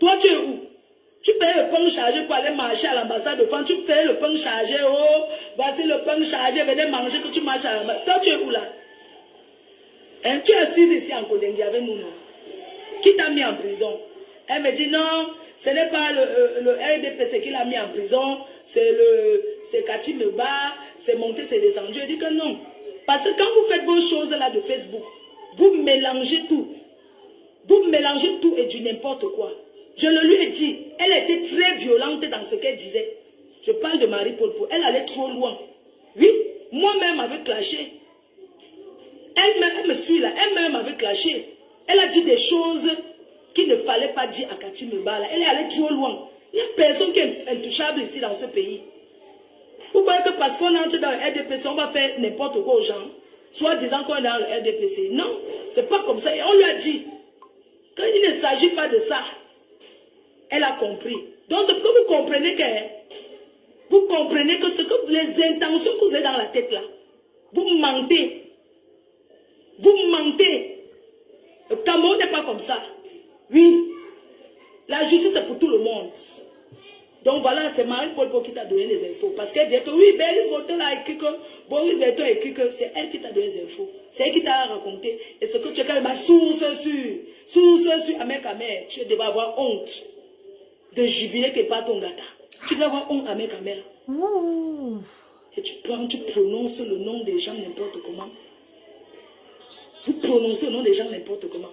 Toi, tu es où? Tu payes le pain chargé pour aller marcher à l'ambassade de France. Tu payes le pain chargé. Oh, voici le pain chargé. Venez manger que tu marches à l'ambassade. Toi, tu es où là? Hein? Tu es assise ici en Kodengi avec nous, non? Qui t'a mis en prison? Elle me dit non, ce n'est pas le RDPC qui l'a mis en prison. C'est Kati Meba. C'est monté, c'est descendu. Je dis que non. Parce que quand vous faites vos choses là de Facebook, vous mélangez tout. Vous mélangez tout et du n'importe quoi. Je le lui ai dit. Elle était très violente dans ce qu'elle disait. Je parle de Marie-Paul. Elle allait trop loin. Oui, moi-même avait clashé. Elle me suit là. Elle-même avait clashé. Elle a dit des choses qu'il ne fallait pas dire à Kati Meba. Elle est allée trop loin. Il n'y a personne qui est intouchable ici dans ce pays. Vous croyez que parce qu'on entre dans le RDPC, on va faire n'importe quoi aux gens, soit disant qu'on est dans le RDPC. Non, c'est pas comme ça. Et on lui a dit, quand il ne s'agit pas de ça, elle a compris. Donc c'est pour que vous comprenez que ce que les intentions que vous avez dans la tête là, vous mentez. Vous mentez. Le Cameroun n'est pas comme ça. Oui. La justice est pour tout le monde. Donc voilà, c'est Marie-Paul qui t'a donné les infos. Parce qu'elle dit que oui, Boris Berton a écrit que Boris Berton a écrit que c'est elle qui t'a donné les infos. C'est elle qui t'a raconté. Et ce que tu as quand même source sûre, Amek Amer, tu devais avoir honte de jubiler que pas ton gâteau. Tu dois avoir honte, Amek Amer. Et tu prononces le nom des gens n'importe comment. Vous prononcez le nom des gens n'importe comment.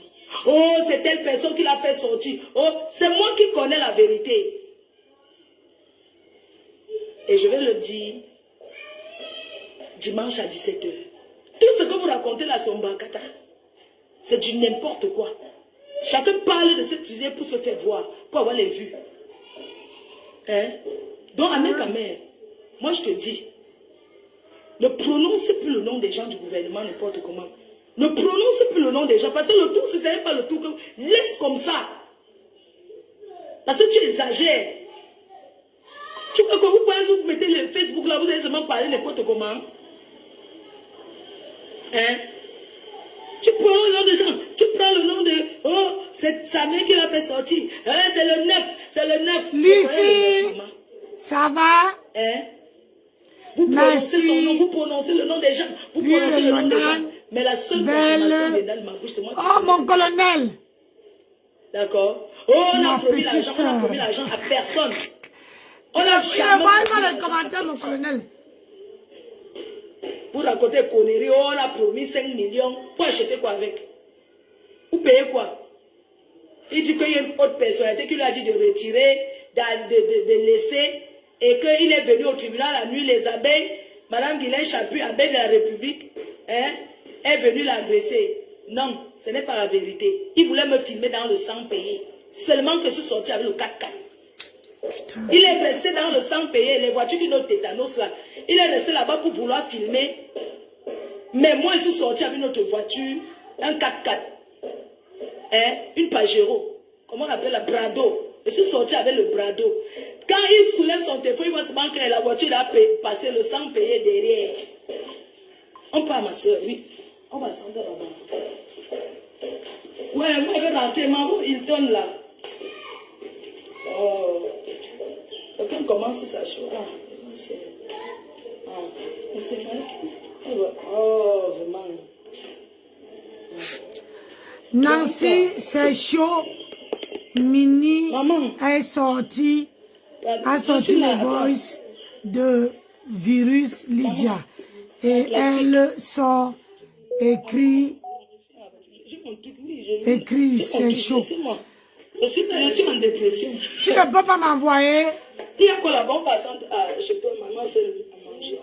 Oh, c'est telle personne qui l'a fait sortir. Oh, c'est moi qui connais la vérité. Et je vais le dire dimanche à 17 h. Tout ce que vous racontez là sur Mbakata, c'est du n'importe quoi. Chacun parle de cette idée pour se faire voir, pour avoir les vues. Hein? Donc, Amen, moi je te dis, ne prononce plus le nom des gens du gouvernement n'importe comment. Ne prononce plus le nom des gens, parce que le tour, ce n'est pas le tour que... Laisse comme ça. Parce que tu exagères. Tu vois que vous pouvez, vous mettez le Facebook là, vous allez seulement parler n'importe comment. Hein? Tu prends le nom des gens, tu prends le nom de... Oh, c'est sa mère qui l'a fait sortir. Hein, c'est le 9, c'est le 9. Lucie, ça va? Hein? Vous prononcez son nom, vous prononcez le nom des gens. Vous prononcez le nom des gens. Mais la seule confirmation de ma bouche, c'est moi qui... Oh, mon colonel! D'accord? Oh, on a promis l'argent à personne. On a jamais... les commentaires, mon colonel. Pour raconter conneries, on a promis 5 millions. Pour acheter quoi avec? Vous payez quoi? Il dit qu'il y a une autre personnalité qui lui a dit de retirer, de laisser, et qu'il est venu au tribunal la nuit, les abeilles, Madame Guylaine Chaput, abeille de la République, hein, est venue l'agresser. Non, ce n'est pas la vérité. Il voulait me filmer dans le sang payé. Seulement que je suis sorti avec le 4x4. Il est resté dans le sang payé, les voitures qui n'ont tétanos là. Il est resté là-bas pour vouloir filmer. Mais moi, je suis sorti avec notre voiture, un 4x4. Hein, une Pajero. Comment on appelle la Brado. Je suis sorti avec le Brado. Quand il soulève son téléphone, il va se manquer que la voiture a passé le sang payé derrière. On part, ma soeur, oui. On va s'en là-bas. Ouais, moi, je vais rentrer, maman, il tourne là. Oh. Quelqu'un commence sa chose. Ah, c'est... Ah, c'est vrai. Oh, vraiment. Nancy, c'est chaud. Mini Maman. a sorti le voice de Virus Lydia. Et elle sort écrit, c'est chaud. Je suis en dépression. Tu ne peux pas m'envoyer? Il y a quoi la bombe passante chez toi, maman fait à manger.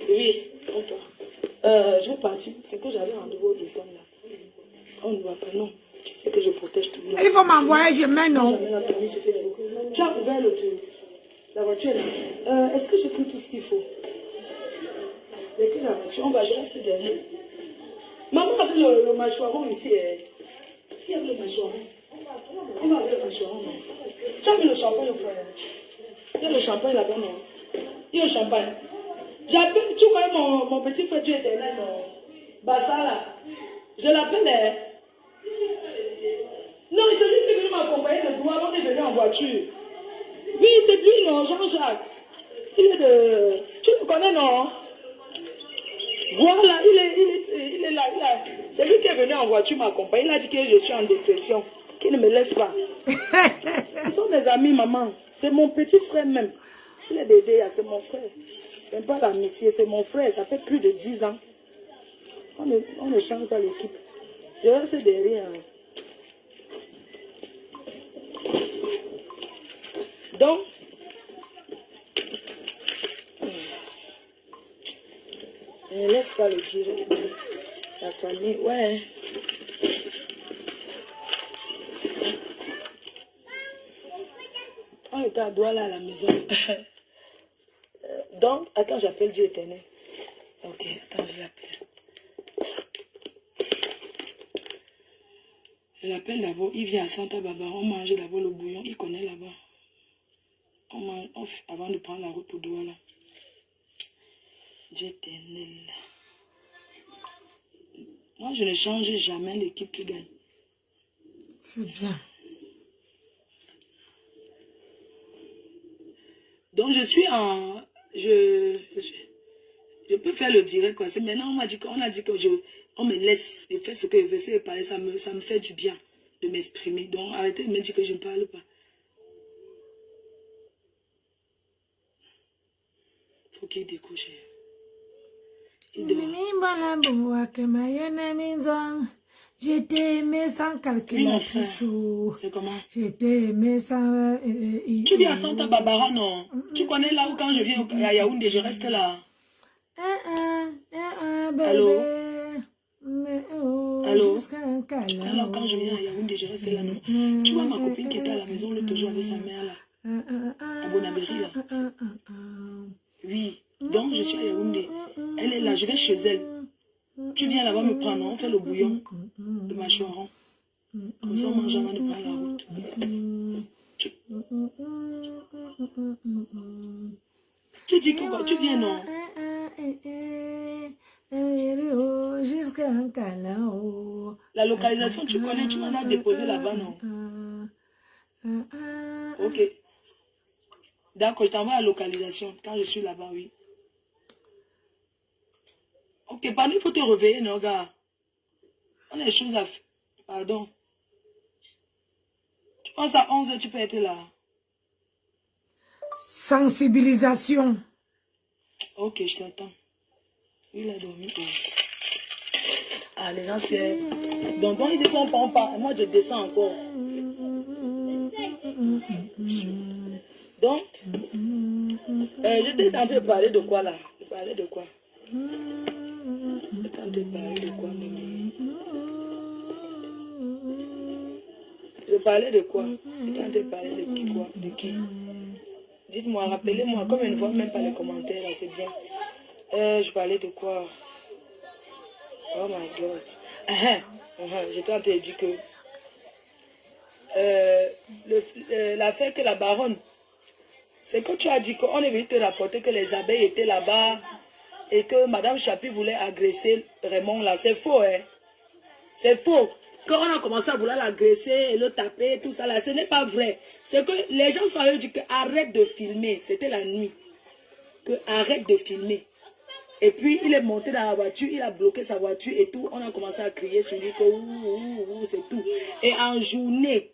Oui, on part. Je vais partir. C'est que j'avais rendez-vous au téléphone là. On ne va pas, non. Tu sais que je protège tout le monde. Il faut m'envoyer, je mets non. Tu as ouvert la voiture là. Est-ce que j'ai pris tout ce qu'il faut? Il n'y a que la voiture, je reste derrière. Maman a pris le mâchoiron ici. Qui a le mâchoiron? On va avec le mâchoiron. Tu as mis le champagne au frère. Il y a le champagne là-bas, non? Il y a le champagne. J'appelle, tu vois mon petit frère Dieu éternel, Bassa là. Je l'appelle. Non, il se dit qu'il est venu m'accompagner le doigt avant de venir voiture. Oui, c'est lui, non, Jean-Jacques. Il est de... Tu le connais, non? Voilà, il est là. C'est lui qui est venu en voiture m'accompagner. Il a dit que je suis en dépression. Qu'il ne me laisse pas. Ils sont des amis, maman. C'est mon petit frère même. Il est dédé, c'est mon frère. C'est pas l'amitié, c'est mon frère. Ça fait plus de 10 ans. On ne change pas l'équipe. Je reste derrière. Donc, ne laisse pas le dire. La famille, ouais. On était à Douala à la maison. Donc, attends, j'appelle Dieu éternel. Ok, attends, je l'appelle. Je l'appelle d'abord. Il vient à Santa Barbara. On mange d'abord le bouillon. Il connaît là-bas. On mange avant de prendre la route pour Douala. Dieu éternel. Moi, je ne change jamais l'équipe qui gagne. C'est bien. Donc, je suis en... Je peux faire le direct, quoi. C'est maintenant, on a dit que on me laisse, je fais ce que je veux, c'est parler, ça me fait du bien de m'exprimer. Donc, arrêtez de me dire que je ne parle pas. Faut qu'il découche. Il dort. Je t'ai aimé sans calculatrice. C'est comment? Je t'ai aimé sans... Tu viens à Santa Barbara, non? Tu connais là où quand je viens à Yaoundé, je reste là. Allô? Allô? Alors quand je viens à Yaoundé, je reste là, non? Tu vois ma copine qui était à la maison l'autre jour avec sa mère là? À Bonabéry là. Oui. Donc je suis à Yaoundé. Elle est là, je vais chez elle. Tu viens là-bas me prendre, on fait le bouillon de mâchoiron. Comme ça, on mange avant de prendre la route. Tu dis que tu viens, non? La localisation, tu connais, tu m'en as déposé là-bas, non? Ok. D'accord, je t'envoie la localisation quand je suis là-bas, oui. Ok, pardon, il faut te réveiller, non, gars. On a des choses à faire. Pardon. Tu penses à 11h, tu peux être là. Sensibilisation. Ok, je t'attends. Il a dormi. Ah, les gens, c'est... Donc, quand ils descendent pas, moi, je descends encore. Donc, j'étais en train de parler de quoi, là? De parler de quoi? J'étais en train de parler de quoi, Mimi? Je parlais de quoi? J'étais en train de parler de qui, quoi? De qui? Dites-moi, rappelez-moi, comme une fois, même pas les commentaires, là, c'est bien. Je parlais de quoi? Oh my God. J'étais en train de dire que l'affaire que la baronne, c'est que tu as dit qu'on est venu te rapporter que les abeilles étaient là-bas et que Madame Chapuis voulait agresser Raymond là. C'est faux, hein? C'est faux. Quand on a commencé à vouloir l'agresser et le taper, tout ça là, ce n'est pas vrai. C'est que les gens sont allés dire que arrête de filmer. C'était la nuit. Que arrête de filmer. Et puis il est monté dans la voiture, il a bloqué sa voiture et tout. On a commencé à crier sur lui que ouh, c'est tout. Et en journée,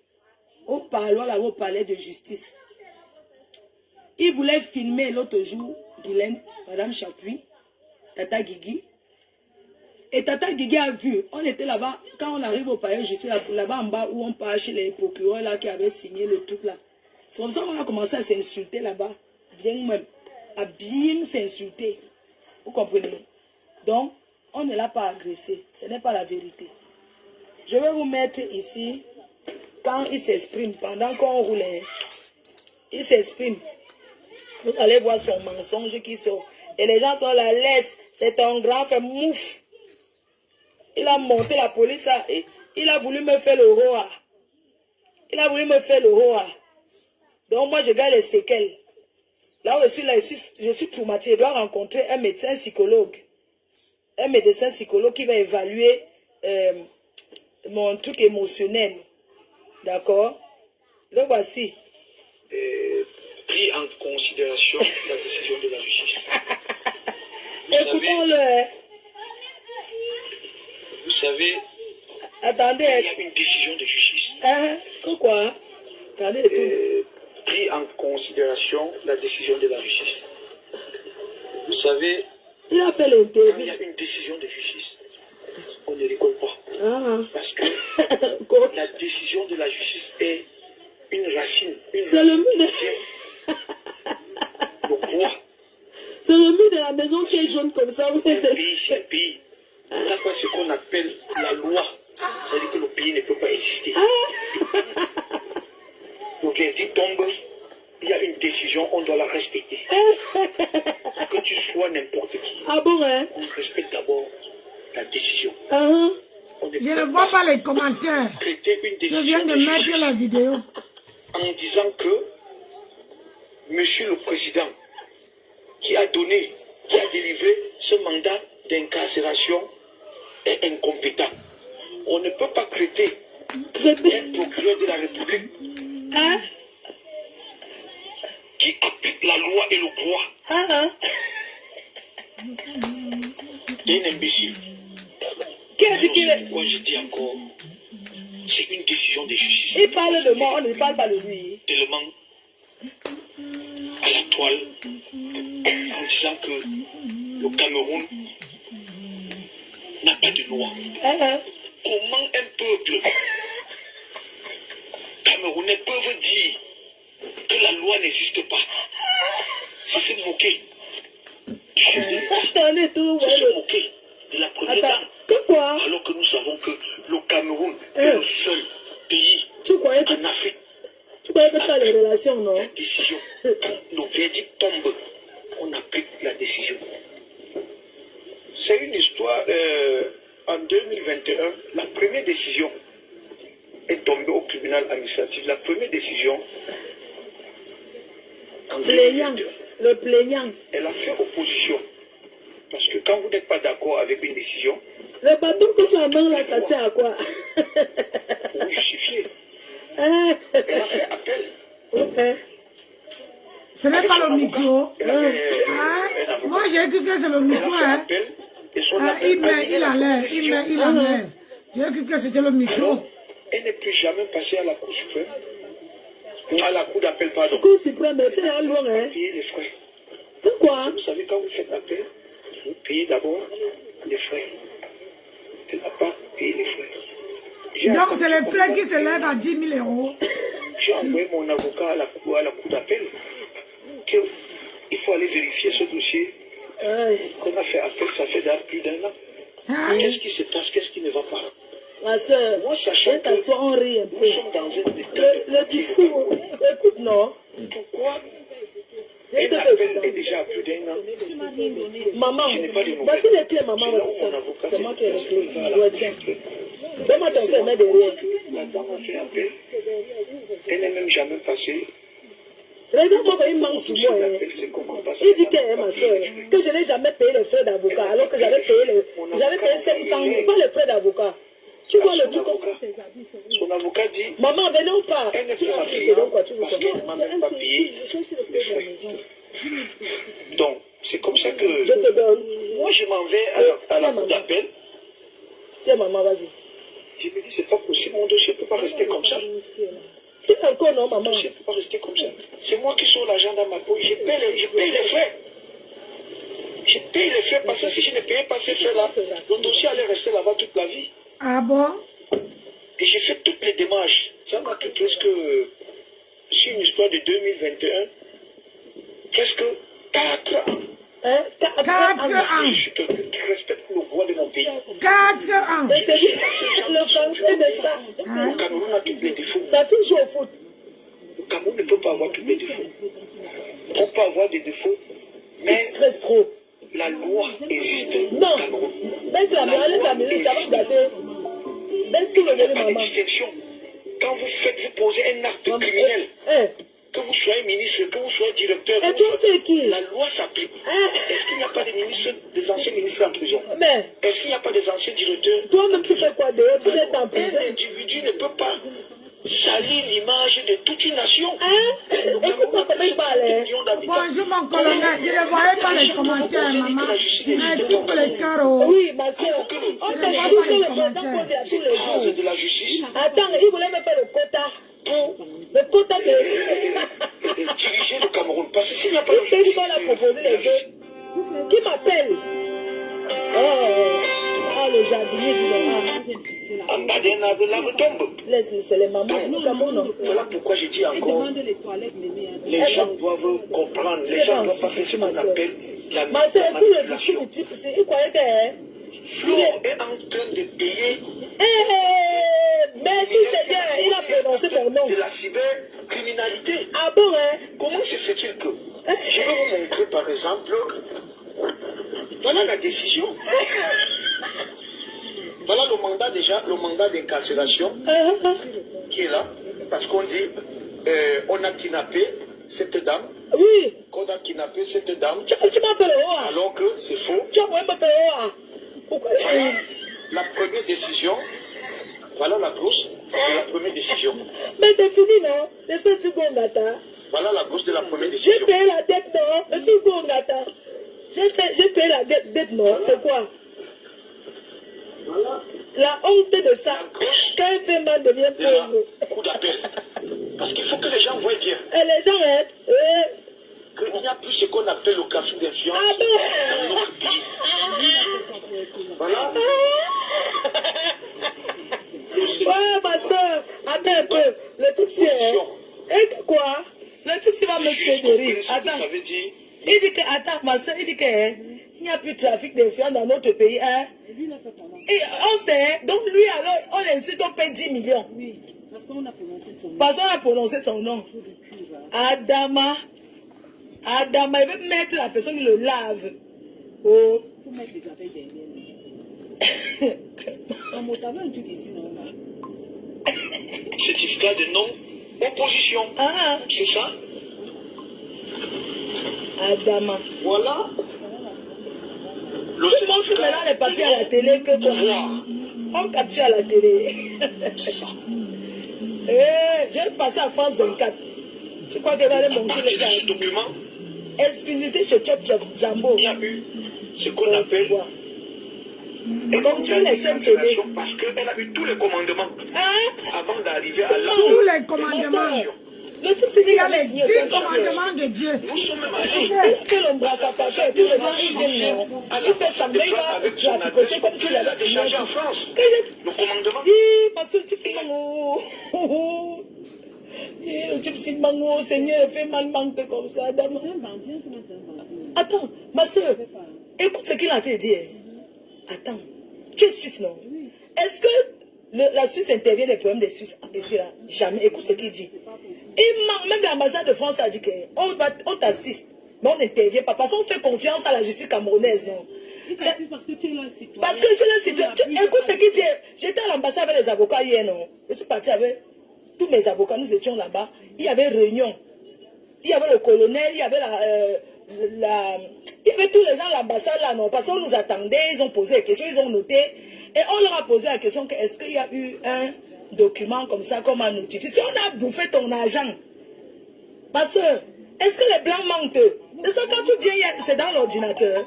au parloir là, au palais de justice, il voulait filmer l'autre jour, Guylaine, Madame Chapuis, Tata Guigui. Et Tata Guigui a vu, on était là-bas, quand on arrive au palais de justice, là-bas en bas où on part chez les procureurs là qui avaient signé le truc là. C'est comme ça qu'on a commencé à s'insulter là-bas, bien même, à bien s'insulter. Vous comprenez? Donc, on ne l'a pas agressé. Ce n'est pas la vérité. Je vais vous mettre ici, quand il s'exprime, pendant qu'on roule, il s'exprime. Vous allez voir son mensonge qui sort. Et les gens sont là, laisse, c'est un grand fait mouf. Il a monté la police, il a voulu me faire le roi. Il a voulu me faire le roi. Donc moi, je garde les séquelles. Là aussi, là, je suis traumatisée. Je dois rencontrer un médecin psychologue. Un médecin psychologue qui va évaluer mon truc émotionnel. D'accord? Le voici. pris en considération la décision de la justice. Écoutons-le. Vous savez, Attendez. il y a une décision de justice. Hein? Pourquoi? Attendez, tout. Pris en considération la décision de la justice. Vous savez, Il a fait quand il l'interview. y a une décision de justice, on ne rigole pas. Ah. Parce que Quoi? la décision de la justice est une racine. C'est le mur Le roi. C'est le mur de la maison qui est jaune comme ça. Un pays, c'est un pays. On n'a pas ce qu'on appelle la loi. C'est-à-dire que le pays ne peut pas exister. Le verdict tombe, il y a une décision, on doit la respecter. Que tu sois n'importe qui, Ah bon, hein? on respecte d'abord la décision. Je On ne peut vois pas les commentaires. traiter une Je décision viens de mettre justice la vidéo. en disant que Monsieur le Président, qui a délivré ce mandat d'incarcération, est incompétent. On ne peut pas traiter un procureur de la République Hein? qui applique la loi et le droit Ah, d'un imbécile. qui a dit qu'il est... Moi je dis encore, c'est une décision de justice. Il parle de moi, on ne parle pas de lui. Tellement à la toile en disant que le Cameroun n'a pas de loi. Hein? Comment un peuple camerounais peut dire que la loi n'existe pas? C'est se moquer. Attendez, tout. C'est Ouais, se moquer de la première Attends, dame. que quoi? Alors que nous savons que le Cameroun est le seul pays Tu croyais que en Afrique. tu as les relations, non? La décision, quand le verdict tombe, on applique la décision. C'est une histoire, en 2021, la première décision est tombée au tribunal administratif. La première décision, en Plaignant. 2021, Le plaignant. elle a fait opposition. Parce que quand vous n'êtes pas d'accord avec une décision, Le bâton que tu as main là, ça sert à quoi? pour vous justifier. Hein? Elle a fait appel. Hein? Ce n'est pas le micro. Elle avait Hein? un avocat. Moi, j'ai cru que c'est le Elle micro. a fait Hein? appel. Et son Ah, appel il a met, donné il la enlève, décision. il met, il enlève. J'ai cru que c'était le micro. Alors, elle n'est plus jamais passée à la Cour suprême. À la Cour d'appel, pardon. Cour suprême, tu es loin, hein? Payer les frais. Pourquoi? Vous savez, quand vous faites appel, vous payez d'abord les frais. Elle n'a pas payé les frais. Donc, c'est les frais qui s'élèvent à 10 000 euros. J'ai envoyé mon avocat à la Cour d'appel qu'il faut aller vérifier ce dossier Aïe. qu'on a fait appel, ça fait déjà plus d'un an. Hein? Qu'est-ce qui se passe? Qu'est-ce qui ne va pas? Ma soeur, Moi, sachant viens t'asseoir, on rit un que peu. nous sommes dans un état Le discours, écoute, non? pourquoi Viens un te appel faire. est déjà à plus d'un an? Maman, Je n'ai pas de nouvelles. voici les clés, maman, J'ai voici là où ça. mon avocat C'est moi qui ai les s'est clés. fait à la Ouais, tiens. Donne-moi ton frère, mets derrière. La dame a fait appel. Elle n'est même jamais passée. Regarde-moi comme il manque sur moi. Hein. L'appel, c'est comment passer. Il dit qu'elle est ma soeur, que je n'ai jamais payé les frais d'avocat, alors que j'avais payé 700 000, pas les frais d'avocat. Tu vois le truc comme Son avocat dit maman, venons pas. elle ne Tu peut vas pas me payer donner quoi, tu veux parce qu'elle ne m'a même pas payé les frais. Donc, c'est comme ça que Je te donne. moi je m'en vais à la cour d'appel. Tiens, maman, vas-y. Je me dis, c'est pas possible, mon dossier ne peut pas rester comme ça. Tiens encore, non, maman. Mon dossier ne peut pas rester comme ça. C'est moi qui sors l'argent dans ma poche, je paye les frais. Je paye les frais parce que si je ne payais pas ces frais-là, le dossier allait rester là-bas toute la vie. Ah bon? Et j'ai fait toutes les démarches. Ça m'a pris presque, sur une histoire de 2021, presque 4 ans. Hein? 4 ans. Je suis quelqu'un qui respecte le droit de mon pays. 4 ans. Je te dis, le français de ça. Le Cameroun a tous les défauts. Ça fait jouer au foot. Le Cameroun ne peut pas avoir tous les défauts. On peut avoir des défauts, mais Tu stresses trop. la loi existe Non. au Cameroun. Baisse la main, allez ta musique, ça va te gâter. Baisse tout le Il n'y a volume, pas de maman. distinction. Quand vous posez un acte Maman, criminel, hein? que vous soyez ministre, que vous soyez directeur, Et que vous toi, tu es qui? soyez... la loi s'applique. Hein? Est-ce qu'il n'y a pas des anciens ministres en prison? Mais, Est-ce qu'il n'y a pas des anciens directeurs? toi-même, tu fais quoi dehors? Tu es en Un prison. individu ne peut pas salit l'image de toute une nation. Hein? Écoute-moi comment il parle. Bonjour mon colonel, je ne voyais pas les commentaires, maman. Merci pour les cœurs. Oh. Oui, ma soeur. On t'a dit que le président Condé a tous les jours. De la justice. Attends, il voulait me faire le quota. Le quota de... Diriger le Cameroun. Parce que s'il n'y a pas de... C'est lui qu'on a proposé les deux. Qui m'appelle? Oh, le jardinier du Nord. En bas d'un arbre, l'arbre tombe. C'est les mamans, c'est le Cameroun. Voilà pourquoi j'ai dit encore, les gens doivent comprendre, les gens ne doivent pas faire ce qu'on appelle la manipulation. Le type, il croyait que... Flo est en train de payer. Merci Seigneur, il a prononcé mon nom. De la cybercriminalité. Ah bon, hein? Comment se fait-il que... Je vais vous montrer par exemple... Voilà la décision. Voilà le mandat déjà, le mandat d'incarcération qui est là. Parce qu'on dit, on a kidnappé cette dame. Oui. Qu'on a kidnappé cette dame. Tu m'as fait le haut. Alors que c'est faux. Tu as me fait le haut. Pourquoi la première décision, voilà la clause de la première décision. Mais c'est fini, non? L'espèce de Gongata. Voilà la clause de la première décision. J'ai payé la dette, non? L'espèce de Gongata. J'ai payé la dette, non? C'est quoi? Voilà. La honte de ça. Quand un fait mal devient pauvre. Coup d'appel. Parce qu'il faut que les gens voient bien. Et les gens aident. Qu'il n'y a plus ce qu'on appelle le café d'influence dans notre pays. Voilà. Ouais, ma soeur. Attends un peu. Le type c'est... Et quoi? Le type c'est va me tuer de rire. Attends. Ça veut dire... Il dit que, attends, ma soeur, il dit que il n'y a plus de trafic d'influence dans notre pays. Hein? Et on sait, donc lui alors, on l'insulte, on paie 10 millions. Oui, parce qu'on a prononcé son nom. Parce qu'on a prononcé son nom. Adama. Adama, il veut mettre la personne qui le lave. Oh. Il faut mettre des abeilles derrière. Comme on t'avait un truc ici, non? Certificat de non-opposition. Ah. C'est ça? Adama. Voilà. Tu montres maintenant les papiers à la télé que on capture à la télé. C'est ça. Je vais passer à France 24. Tu crois que va aller montrer les gars? Ce document, exclusivité chez Chop Chop Jambo. il y a eu ce qu'on appelle donc tu les chaînes télé. parce qu'elle a eu tous les commandements Hein? avant d'arriver à là. Tous les commandements. Le truc c'est Il y a les 10 commandements de Dieu. Nous sommes même allés. Il fait l'ombracapata et tous les gens ils viennent. Il fait semblant, il va traficoter comme s'il Il a avait déchargé en France. Le commandement. parce que le type c'est mango. Le type c'est mango, Seigneur, fait mal manque comme ça, Adam. C'est un bandit, comment c'est un bandit? Attends, ma soeur, écoute ce qu'il a te dit. Attends, tu es Suisse, non? Est-ce que la Suisse intervient des problèmes des Suisses ici là? Jamais. Écoute ce qu'il dit. Il manque, même l'ambassade de France a dit qu'on t'assiste, mais on n'intervient pas parce qu'on fait confiance à la justice camerounaise, non? Parce que tu es leur citoyen. Parce que je suis leur citoyen. Écoute ce qu'il dit. J'étais à l'ambassade avec les avocats hier, non? Je suis parti avec tous mes avocats, nous étions là-bas. Il y avait réunion. Il y avait le colonel, il y avait il y avait tous les gens à l'ambassade là, non? Parce qu'on nous attendait, ils ont posé des questions, ils ont noté. Et on leur a posé la question est-ce qu'il y a eu un document comme ça, comme un notifié? Si on a bouffé ton argent, ma soeur, est-ce que les blancs mentent? C'est ça, quand tu viens, c'est dans l'ordinateur.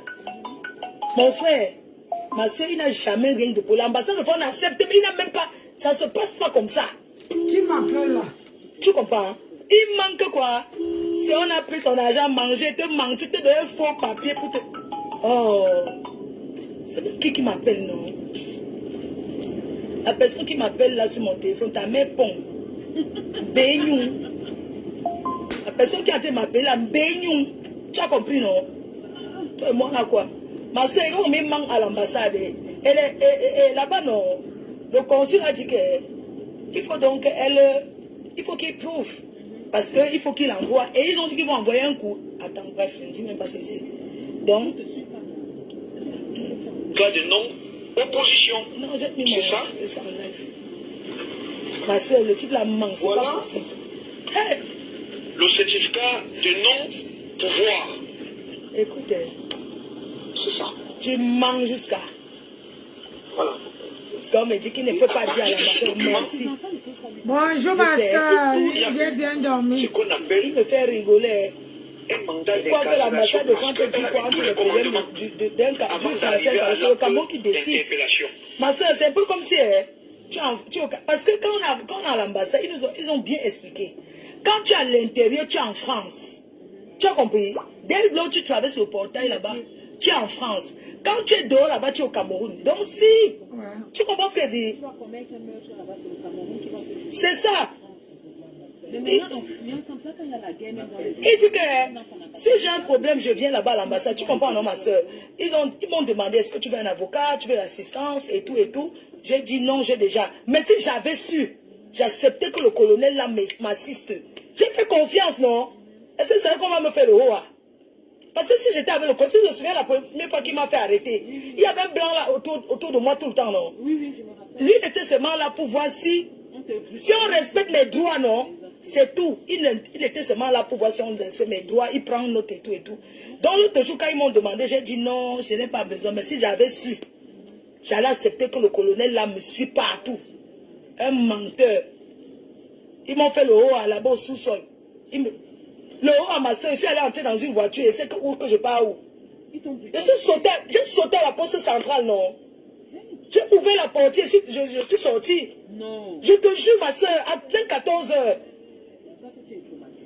Mon frère, ma soeur, il n'a jamais rien de pour l'ambassade de France, on accepte, mais il n'a même pas, ça ne se passe pas comme ça. Qui m'appelle là? Tu comprends? Il manque quoi? Si on a pris ton argent, manger, te manque, tu te donnes un faux papier pour te... Oh, c'est qui m'appelle, non? La personne qui m'appelle là sur mon téléphone, ta mère pont. Beignou. La personne qui a été m'appeler là, Beignou. Tu as compris, non? Toi et moi, là, quoi? Ma soeur, on me manque à l'ambassade. Et là-bas, non. Le consul a dit qu'il faut donc il faut qu'il prouve. Parce qu'il faut qu'il envoie. Et ils ont dit qu'ils vont envoyer un coup. Attends, bref, je ne dis même pas ceci. Donc. Cas de non-opposition. Non, j'ai mis c'est ça? En live. Ma soeur, le type là manque, c'est voilà. pas possible. Hey. Le certificat de non-pouvoir. Écoutez. C'est ça. Tu manges jusqu'à. Voilà. Parce qu'on me dit qu'il ne faut pas dire à l'ambassade merci. Bonjour ma sais, soeur, il y a j'ai bien ce dormi. qu'on Il appelle me fait rigoler. un mandat Pourquoi que d'incarcération l'ambassade de parce France qu'elle dit avait quoi entre tous les les problèmes commandements d'un avant français, d'arriver à parce que le Cameroun qui l'acte décide. d'interpellation. Ma soeur, c'est un peu comme si, parce que quand on a à l'ambassade, ils ont bien expliqué. Quand tu es à l'intérieur, tu es en France. Tu as compris? Dès lors tu traverses le portail là-bas, tu es en France. Quand tu es dehors là-bas, tu es au Cameroun. Donc si, Ouais. tu comprends ce que je dis? Tu vois combien qu'un meurtre là-bas, c'est le Cameroun qui va te juger. C'est ça. Mais maintenant, on finit comme ça quand il y a la guerre, même dans les Il dit que si j'ai un problème, je viens là-bas à l'ambassade. Tu comprends, non, ma soeur? Ils m'ont demandé est-ce que tu veux un avocat, tu veux l'assistance et tout et tout. J'ai dit non, j'ai déjà. Mais si j'avais su, j'acceptais que le colonel là m'assiste. J'ai fait confiance, non? Est-ce que c'est vrai qu'on va me faire le haut? Hein? Parce que si j'étais avec le colonel, je me souviens la première fois qu'il m'a fait arrêter, il y avait un blanc là autour de moi tout le temps, non? Oui, je me rappelle. Lui, il était seulement là pour voir si on respecte mes droits, non? C'est tout. Il était seulement là pour voir si on respecte mes droits. Il prend note et tout et tout. Donc l'autre jour, quand ils m'ont demandé, j'ai dit non, je n'ai pas besoin. Mais si j'avais su, j'allais accepter que le colonel là me suit partout. Un menteur. Ils m'ont fait le haut à là-bas au sous-sol. Le haut à ma soeur, je suis allé entrer dans une voiture et c'est que je pars où? J'ai sauté à la poste centrale, non? J'ai ouvert la portière, je suis sorti. Non. Je te jure, ma soeur, à plein 14 heures.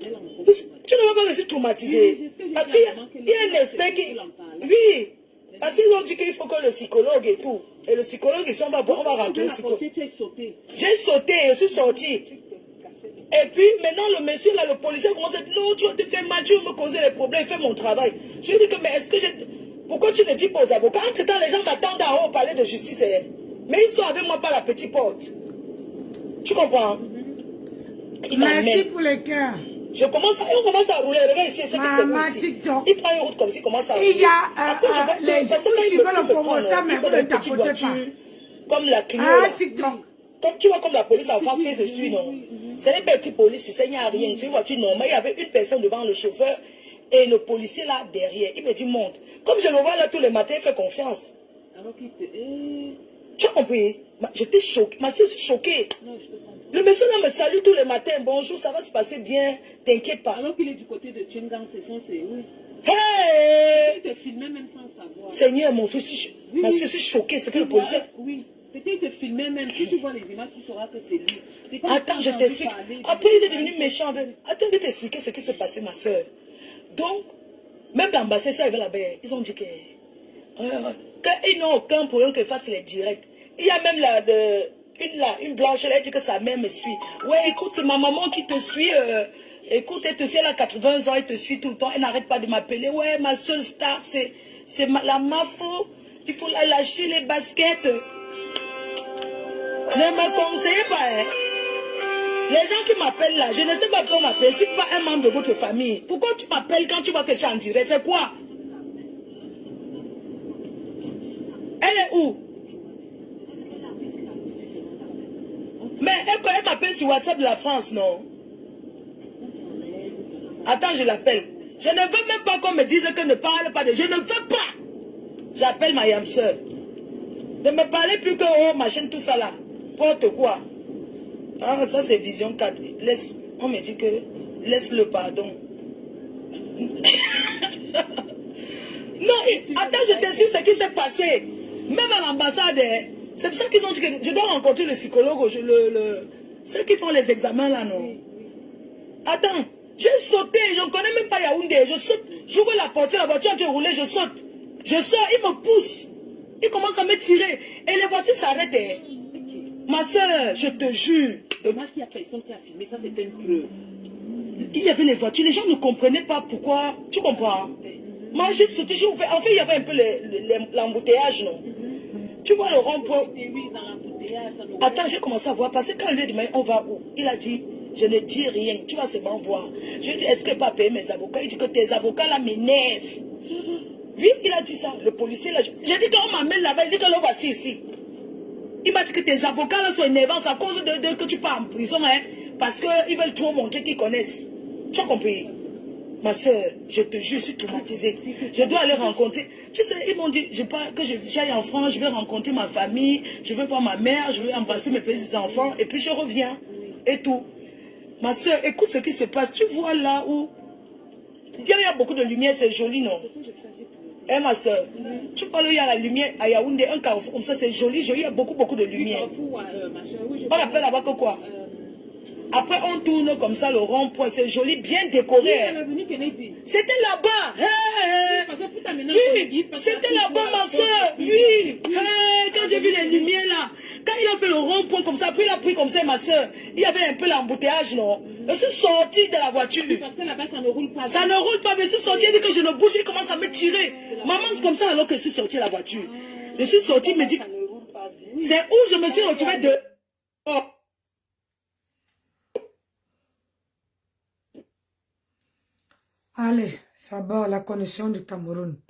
Tu ne vas pas me laisser traumatisé. Parce qu'il y a un expert qui... Oui. Parce qu'ils ont dit qu'il faut que le psychologue et tout. Et le psychologue, ici, on va rentrer au psychologue. J'ai sauté, je suis sorti. Et puis, maintenant, le monsieur, là, le policier, commence à dire, non, tu vas te faire mal, tu vas me causer les problèmes, fais mon travail. Je lui ai dit que, mais est-ce que j'ai... Pourquoi tu ne dis pas aux avocats? Entre-temps, les gens m'attendent en haut au palais de justice. Hein? Mais ils sont avec moi par la petite porte. Tu comprends? Merci pour le cœur. On commence à rouler. Regarde ici, c'est Maman ici. TikTok. Il prend une route comme ça, il commence à rouler. Il y a les gens qui veulent le Congo, ça, mais vous ne tapotez pas. Comme la Clio. Ah, là. TikTok. Comme tu vois, comme la police en France qui se suit, non? Ce n'est pas écrit police, il n'y a rien. C'est une voiture normale. Il y avait une personne devant le chauffeur et le policier là derrière. Il me dit, monte. Comme je le vois là tous les matins, il fait confiance. Alors qu'il te... Tu as compris? J'étais choquée. Ma soeur, je suis choquée. Non, je te comprends. Le monsieur là me salue tous les matins. Bonjour, ça va se passer bien. T'inquiète pas. Alors qu'il est du côté de Tchengang, c'est oui. Hey! Il te filmait même sans savoir. Seigneur, mon fils, ma soeur, je suis choquée. C'est que le policier... Oui. Peut-être te filmer même. Si tu vois les images, tu sauras que c'est lui. Comme attends, je t'explique. Après, il est devenu méchant. Attends, je vais t'expliquer ce qui s'est passé, ma soeur. Donc, même l'ambassade, ça, là-bas, ils ont dit que... qu'ils n'ont aucun problème qu'ils fassent les directs. Il y a même une blanche, elle a dit que sa mère me suit. Ouais, écoute, c'est ma maman qui te suit. Écoute, elle te suit, elle a 80 ans, elle te suit tout le temps. Elle n'arrête pas de m'appeler. Ouais, ma seule star, c'est la mafo. Il faut la lâcher les baskets. Ne me conseillez pas, hein. Les gens qui m'appellent là, je ne sais pas comment m'appeler. Si pas un membre de votre famille, pourquoi tu m'appelles quand tu vois que je suis en direct? C'est quoi? Elle est où? Mais elle m'appelle sur WhatsApp de la France, non? Attends, je l'appelle. Je ne veux même pas qu'on me dise que ne parle pas de... Je ne veux pas. J'appelle ma yam soeur. Ne me parlez plus que oh, machin, tout ça là. Porte quoi? Ah, ça c'est Vision 4. On me dit que laisse le pardon. Non, attends, je t'explique ce qui s'est passé. Même à l'ambassade, c'est pour ça qu'ils ont dit que je dois rencontrer le psychologue, ceux qui font les examens là, non? Attends, j'ai sauté, je ne connais même pas Yaoundé, je saute, j'ouvre la porte, la voiture a été roulée, je saute. Je sors, il me pousse, il commence à me tirer, et les voitures s'arrêtent. Ma soeur, je te jure. Dommage qu'il n'y a personne qui a filmé, ça c'était une preuve. Il y avait les voitures, les gens ne comprenaient pas pourquoi, tu comprends? Moi j'ai sauté, j'ai ouvert, en fait il y avait un peu l'embouteillage, non? Tu vois le rond-point? Oui, dans l'embouteillage. Attends, j'ai commencé à voir, parce que quand il lui a dit, mais on va où? Il a dit, je ne dis rien, tu vas seulement voir. Je lui ai dit, est-ce que tu n'as pas payé mes avocats? Il dit que tes avocats là m'énervent. Oui, il a dit ça, le policier là. J'ai dit qu'on m'amène là-bas, il dit que le voici ici. Il m'a dit que tes avocats là sont énervants, c'est à cause de que tu pars en prison, hein, parce qu'ils veulent trop montrer qu'ils connaissent. Tu as compris? Ma soeur, je te jure, je suis traumatisée. Je dois aller rencontrer. Tu sais, ils m'ont dit que j'aille en France, je vais rencontrer ma famille, je vais voir ma mère, je vais embrasser mes petits enfants, et puis je reviens. et tout. Ma soeur, écoute ce qui se passe. Tu vois là où il y a beaucoup de lumière, c'est joli, non? Eh ma soeur, tu vois là, il y a la lumière à Yaoundé, un carrefour comme ça, c'est joli, il y a beaucoup de lumière. On appelle là-bas que quoi? Après, on tourne comme ça le rond-point, c'est joli, bien décoré. C'était là-bas. Oui, c'était là-bas, ma soeur. Oui, quand j'ai vu les lumières là, quand il a fait le rond-point comme ça, puis il a pris comme ça, ma soeur, il y avait un peu l'embouteillage, non? Je suis sortie de la voiture. Parce que là-bas, ça ne roule pas. Ça ne roule pas, mais je suis sortie, il dit que je ne bouge, il commence à me tirer. Maman, c'est comme ça alors que je suis sortie de la voiture. Je suis sortie, il me dit, c'est où je me suis retrouvée de... Oh. Allez, ça va, la connexion du Cameroun.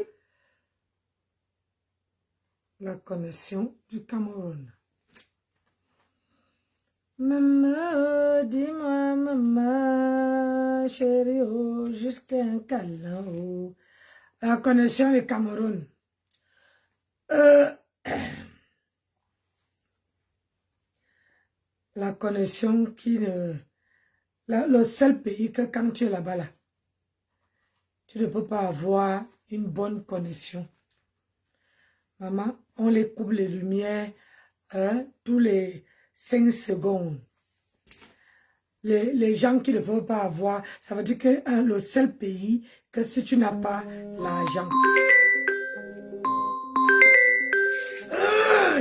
La connexion du Cameroun. Maman, dis-moi, maman, chérie, oh, jusqu'à un câlin, oh. La connexion du Cameroun. La connexion qui ne... le seul pays que quand tu es là-bas, là, tu ne peux pas avoir une bonne connexion. Maman, on les coupe les lumières tous les 5 secondes. Les gens qui ne peuvent pas avoir, ça veut dire que le seul pays que si tu n'as pas l'argent.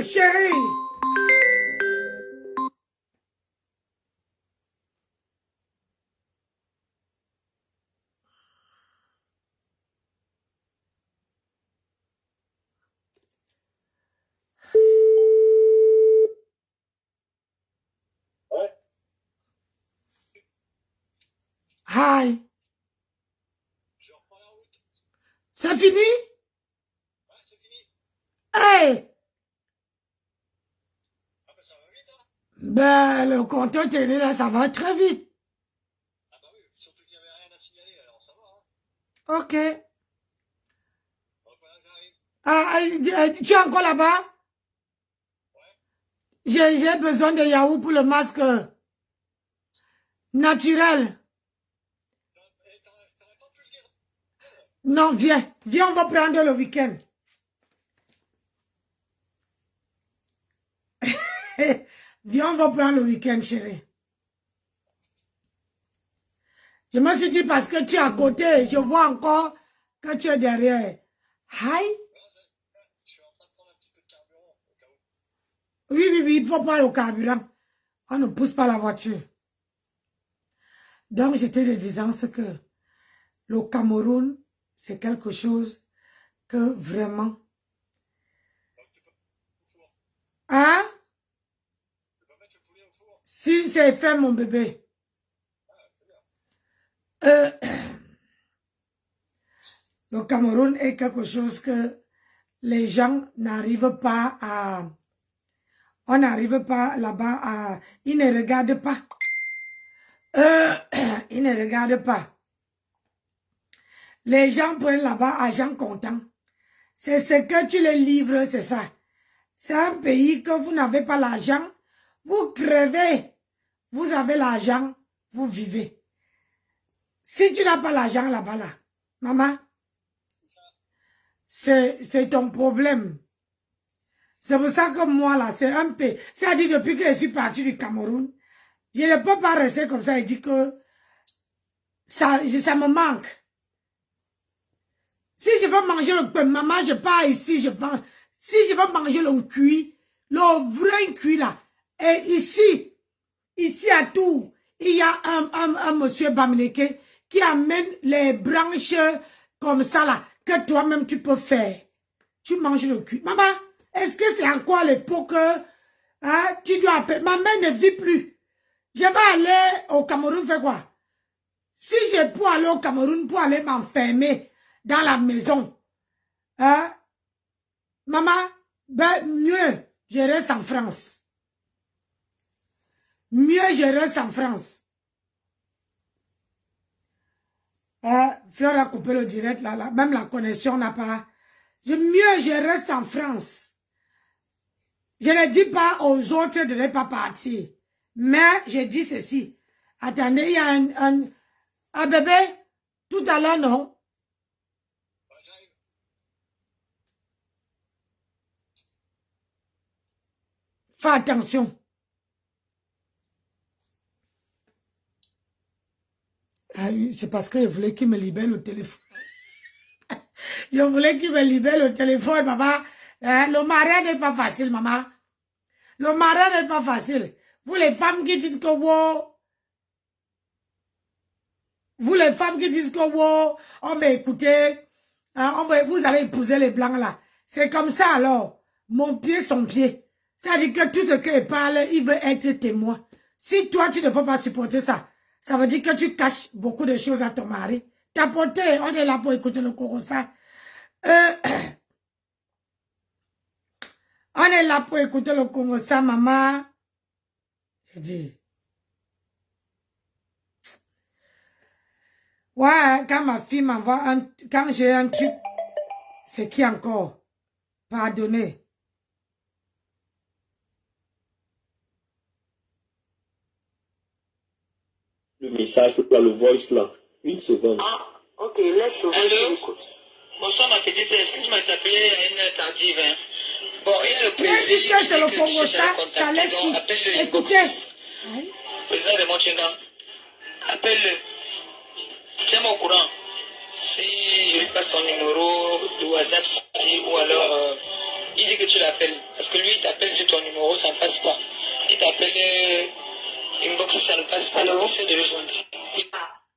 Chérie! Hi. C'est fini? Ouais, c'est fini. Hey! Ah ben ça va vite, hein? Ben, le compteur télé, là, ça va très vite. Ah bah oui, surtout qu'il n'y avait rien à signaler, alors ça va, hein? Ok. Bon, voilà, j'arrive. Tu es encore là-bas? Ouais. J'ai besoin de yaourt pour le masque naturel. T'aurais pas pu le dire? Non, viens. Viens, on va prendre le week-end. Viens, on va prendre le week-end, chérie. Je me suis dit parce que tu es à côté, je vois encore que tu es derrière. Hi? Je suis en train de prendre un petit peu de carburant au cas où. Oui, il faut pas le carburant. On ne pousse pas la voiture. Donc, j'étais te disant ce que le Cameroun, c'est quelque chose que vraiment... Hein? Tu peux mettre le poulet au four? Si c'est fait, mon bébé. Le Cameroun est quelque chose que les gens n'arrivent pas à... On n'arrive pas là-bas à... Ils ne regardent pas. Ils ne regardent pas. Les gens prennent là-bas argent comptant. C'est ce que tu les livres, c'est ça. C'est un pays que vous n'avez pas l'argent. Vous crevez. Vous avez l'argent, vous vivez. Si tu n'as pas l'argent là-bas, là, maman, c'est ton problème. C'est pour ça que moi, là, c'est un peu... C'est-à-dire, depuis que je suis partie du Cameroun, je ne peux pas rester comme ça et dire que ça me manque. Si je veux manger le pain, maman, je pars ici, je prends... Si je veux manger le cuit, le vrai cuit, là, et ici à Tours, il y a un monsieur Bamileke qui amène les branches comme ça, là, que toi-même tu peux faire. Tu manges le cuit. Maman, est-ce que c'est encore l'époque, hein, tu dois appeler. Ma mère ne vit plus. Je vais aller au Cameroun faire quoi? Si j'ai pour aller au Cameroun, pour aller m'enfermer dans la maison, hein, maman, ben mieux, je reste en France. Mieux, je reste en France. Fleur a coupé le direct, là, même la connexion n'a pas... Mieux, je reste en France. Je ne dis pas aux autres de ne pas partir. Mais j'ai dit ceci. Attendez, il y a un bébé, tout à l'heure, non? Fais attention. Ah oui, c'est parce que je voulais qu'il me libère le téléphone. Je voulais qu'il me libère le téléphone, maman. Le mariage n'est pas facile, maman. Le mariage n'est pas facile. Vous les femmes qui disent que wow. Vous les femmes qui disent que wow, on va écouter, vous allez épouser les blancs là. C'est comme ça alors. Mon pied, son pied. C'est-à-dire que tout ce qu'il parle, il veut être témoin. Si toi, tu ne peux pas supporter ça, ça veut dire que tu caches beaucoup de choses à ton mari. Tapoter, on est là pour écouter le Korosa. On est là pour écouter le Korosa, maman. Je dis. Ouais, quand ma fille m'envoie quand j'ai un truc, c'est qui encore? Pardonnez. Le message, là, le voice là. Une seconde. Ah, ok, laisse le voice, écoute. Bonsoir ma petite, excuse-moi de t'appeler à une heure tardive. Hein. Bon, il y a le Il a dit président que c'est le qui Congo, cherche à le ça laisse contacter, donc qui? appelle-le inbox. Écoutez. Président de Monchenga, appelle-le. Tiens-moi au courant. Si je lui passe son numéro de WhatsApp ou alors il dit que tu l'appelles. Parce que lui il t'appelle sur ton numéro, ça ne passe pas. Il t'appelle inbox, ça ne passe pas. Donc essaie de le joindre.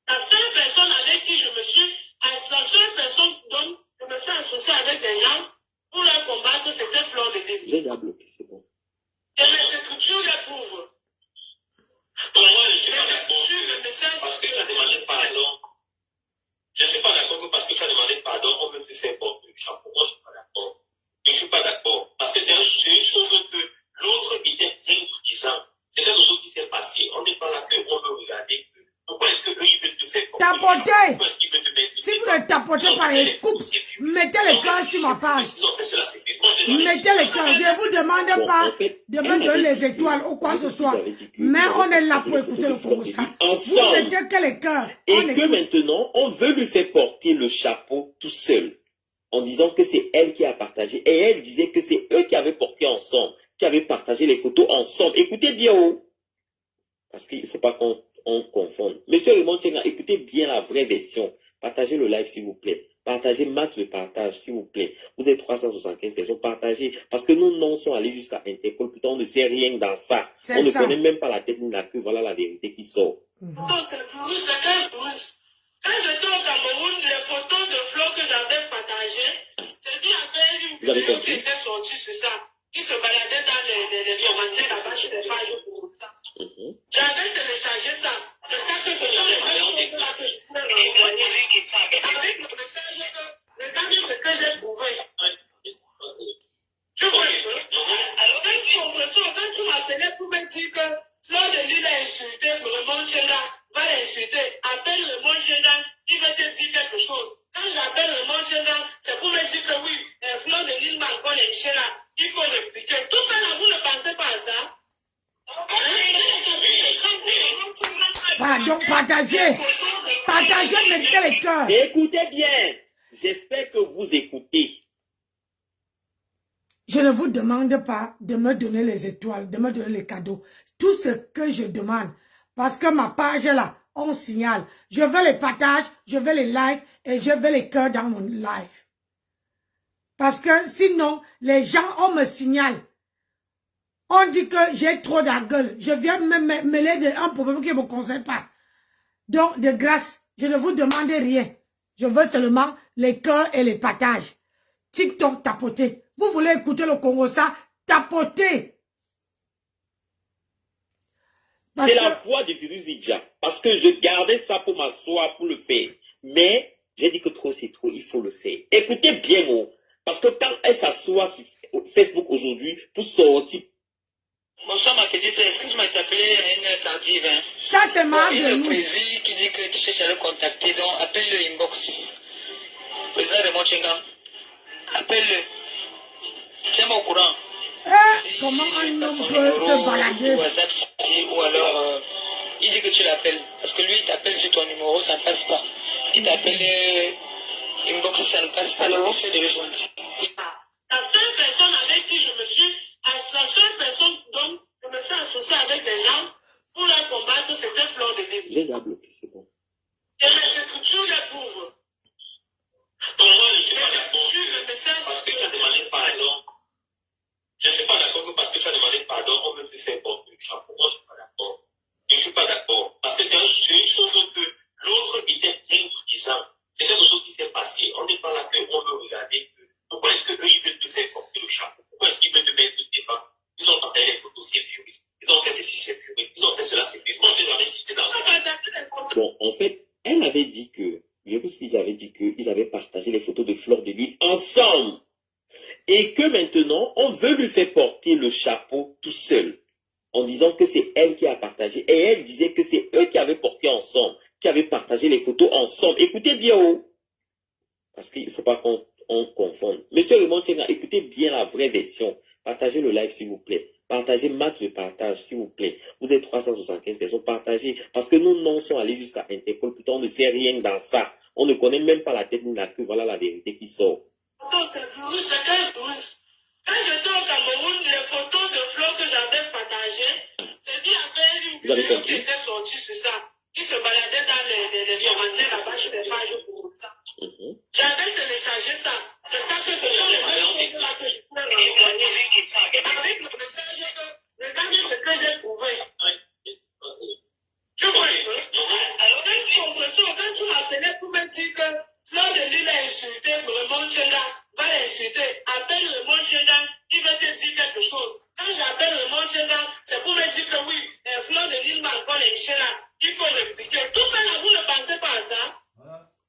La seule personne avec qui je me suis, la seule personne dont je me suis associée avec des gens pour leur combattre, c'était Fleur de Lille. J'ai déjà bloqué, c'est bon. Et les écritures les prouvent. Le message. Parce que tu as demandé pardon. Je ne suis pas d'accord que parce que tu as demandé pardon, on me fait faire porte du chapeau. Moi, je ne suis pas d'accord. Je ne suis pas d'accord. Parce que c'est une chose que l'autre était bien disant. C'est quelque chose qui s'est passé. On n'est pas là qu'on veut regarder. Pourquoi est-ce qu'eux, ils veulent te faire porte du chapeau? Tapotez. Pourquoi est-ce qu'ils veulent te mettre? Si vous ne tapotez pas les coupes, mettez les cœurs sur ma page. Mettez les cœurs. Je ne vous demande Bon, pas en fait, de me elle donner avait les dit que- étoiles ou quoi que ce soit. j'avais dit que Mais j'avais on est là partagé pour les écouter photos le de Fleur de Congo. Lille Vous ensemble. mettez que les cœurs. Et On que écoute. maintenant, on veut lui faire porter le chapeau tout seul, en disant que c'est elle qui a partagé. Et elle disait que c'est eux qui avaient porté ensemble, qui avaient partagé les photos ensemble. Écoutez bien, oh, parce qu'il ne faut pas qu'on confonde. Monsieur Raymond Tchenga, écoutez bien la vraie version. Partagez le live, s'il vous plaît. Partagez, max le partage, s'il vous plaît. Vous êtes 375 personnes, partagez. Parce que nos noms sont allés jusqu'à Interpol. Pourtant, on ne sait rien dans ça. C'est On ne ça. connaît même pas la tête ni la queue. Voilà la vérité qui sort. Non, c'est Dourou, c'est un Dourou. Quand j'étais au Cameroun, les photos de Fleur que j'avais partagées, c'est qu'il y avait une Vous avez vidéo compris? qui était sortie sur ça, qui se baladait dans les commentaires là-bas sur les pages pour ça. J'avais téléchargé ça. C'est ça que ce sont les mêmes choses là que je pouvais renvoyer. Avec le message que, regardez ce que j'ai trouvé. Tu vois, alors quand tu m'appelais pour me dire que Fleur de Lille a insulté le Monchenga, va l'insulter, appelle le Monchenga, il va te dire quelque chose. Quand j'appelle le Monchenga, c'est pour me dire que oui, Fleur de Lille m'a encore insulté là, il faut l'expliquer. Tout ça là, vous ne pensez pas à ça? Pardon, partagez. Partagez, mettez les cœurs. Écoutez bien. J'espère que vous écoutez. Je ne vous demande pas de me donner les étoiles, de me donner les cadeaux. Tout ce que je demande, parce que ma page est là, on signale. Je veux les partages, je veux les likes et je veux les cœurs dans mon live. Parce que sinon, les gens, on me signale. On dit que j'ai trop de gueule. Je viens me mêler d'un problème qui ne me concerne pas. Donc, de grâce, je ne vous demande rien. Je veux seulement les cœurs et les partages. TikTok, tapotez. Vous voulez écouter le Congo, ça? Tapotez. Parce C'est la que- voix de Virus Idja. Parce que je gardais ça pour m'asseoir, pour le faire. Mais, j'ai dit que trop c'est trop, il faut le faire. Écoutez bien, oh. Parce que quand elle s'assoit sur Facebook aujourd'hui, pour sortir, Bonsoir ma petite, excuse-moi de t'appeler à une heure tardive. Hein. Ça, c'est marre Il y a de le nous. président qui dit que tu cherches à le contacter, donc appelle-le inbox. Président de Monchenga, appelle-le. Tiens-moi au courant. Comment Je un lui passe homme son peut se numéro balader? de WhatsApp ou alors il dit que tu l'appelles. Parce que lui, il t'appelle sur ton numéro, ça ne passe pas. Il t'appelle inbox, ça ne passe pas. Donc, essaie de le joindre. La seule personne avec qui je me suis, la seule personne dont je me suis associée avec des gens pour les combattre, c'était Fleur de Lille. J'ai déjà bloqué, c'est bon. Et mes écritures les prouvent. Je suis pas d'accord. Le message, parce que tu as demandé pardon. Je ne suis pas d'accord que parce que tu as demandé pardon, on veut te faire porter le chapeau. Moi, je ne suis pas d'accord. Je ne suis pas d'accord. Parce que c'est une chose que l'autre était bien disant. C'est quelque chose qui s'est passé. On n'est pas là qu'on veut regarder. Pourquoi est-ce qu'eux, ils veulent te faire porter le chapeau? Pourquoi est-ce qu'ils veulent te mettre devant? Ils ont envoyé les photos, c'est furieux. Ils ont fait ceci, c'est furieux. Ils ont fait cela, c'est furieux. Moi, je n'ai jamais cité dans ça. Bon, en fait, elle avait dit que, Virus Lydia avait dit qu'ils avaient partagé les photos de Fleur de Lille ensemble. Et que maintenant, on veut lui faire porter le chapeau tout seul. En disant que c'est elle qui a partagé. Et elle disait que c'est eux qui avaient porté ensemble. Qui avaient partagé les photos ensemble. Écoutez bien, oh. Parce qu'il ne faut pas qu'on confonde. Monsieur Raymond Tchenga, écoutez bien la vraie version. Partagez le live, s'il vous plaît. Partagez max de partage, s'il vous plaît. Vous êtes 375 personnes, partagez. Parce que nous, non, sommes allés jusqu'à Interpol. Putain, on ne sait rien dans ça. On ne connaît même pas la tête ni la queue. Voilà la vérité qui sort. C'est 15-12. Quand j'étais au Cameroun, les photos de Fleur que j'avais partagées, c'est dit avec une vidéo qui était sortie sur ça, qui se baladait dans les commentaires là-bas sur les pages pour ça. J'avais téléchargé ça. C'est ça que ce sont les mêmes choses là que je pouvais renvoyer. Avec le message que, regardez ce que j'ai trouvé. Tu vois, alors quand tu m'appelais pour me dire que Fleur de Lille a insulté Raymond Tchenga, va l'insulter, appelle Raymond Tchenga, il va te dire quelque chose. Quand j'appelle Raymond Tchenga, c'est pour me dire que oui, Fleur de Lille m'a encore lynché là, il faut l'expliquer. Tout ça là, vous ne pensez pas à ça?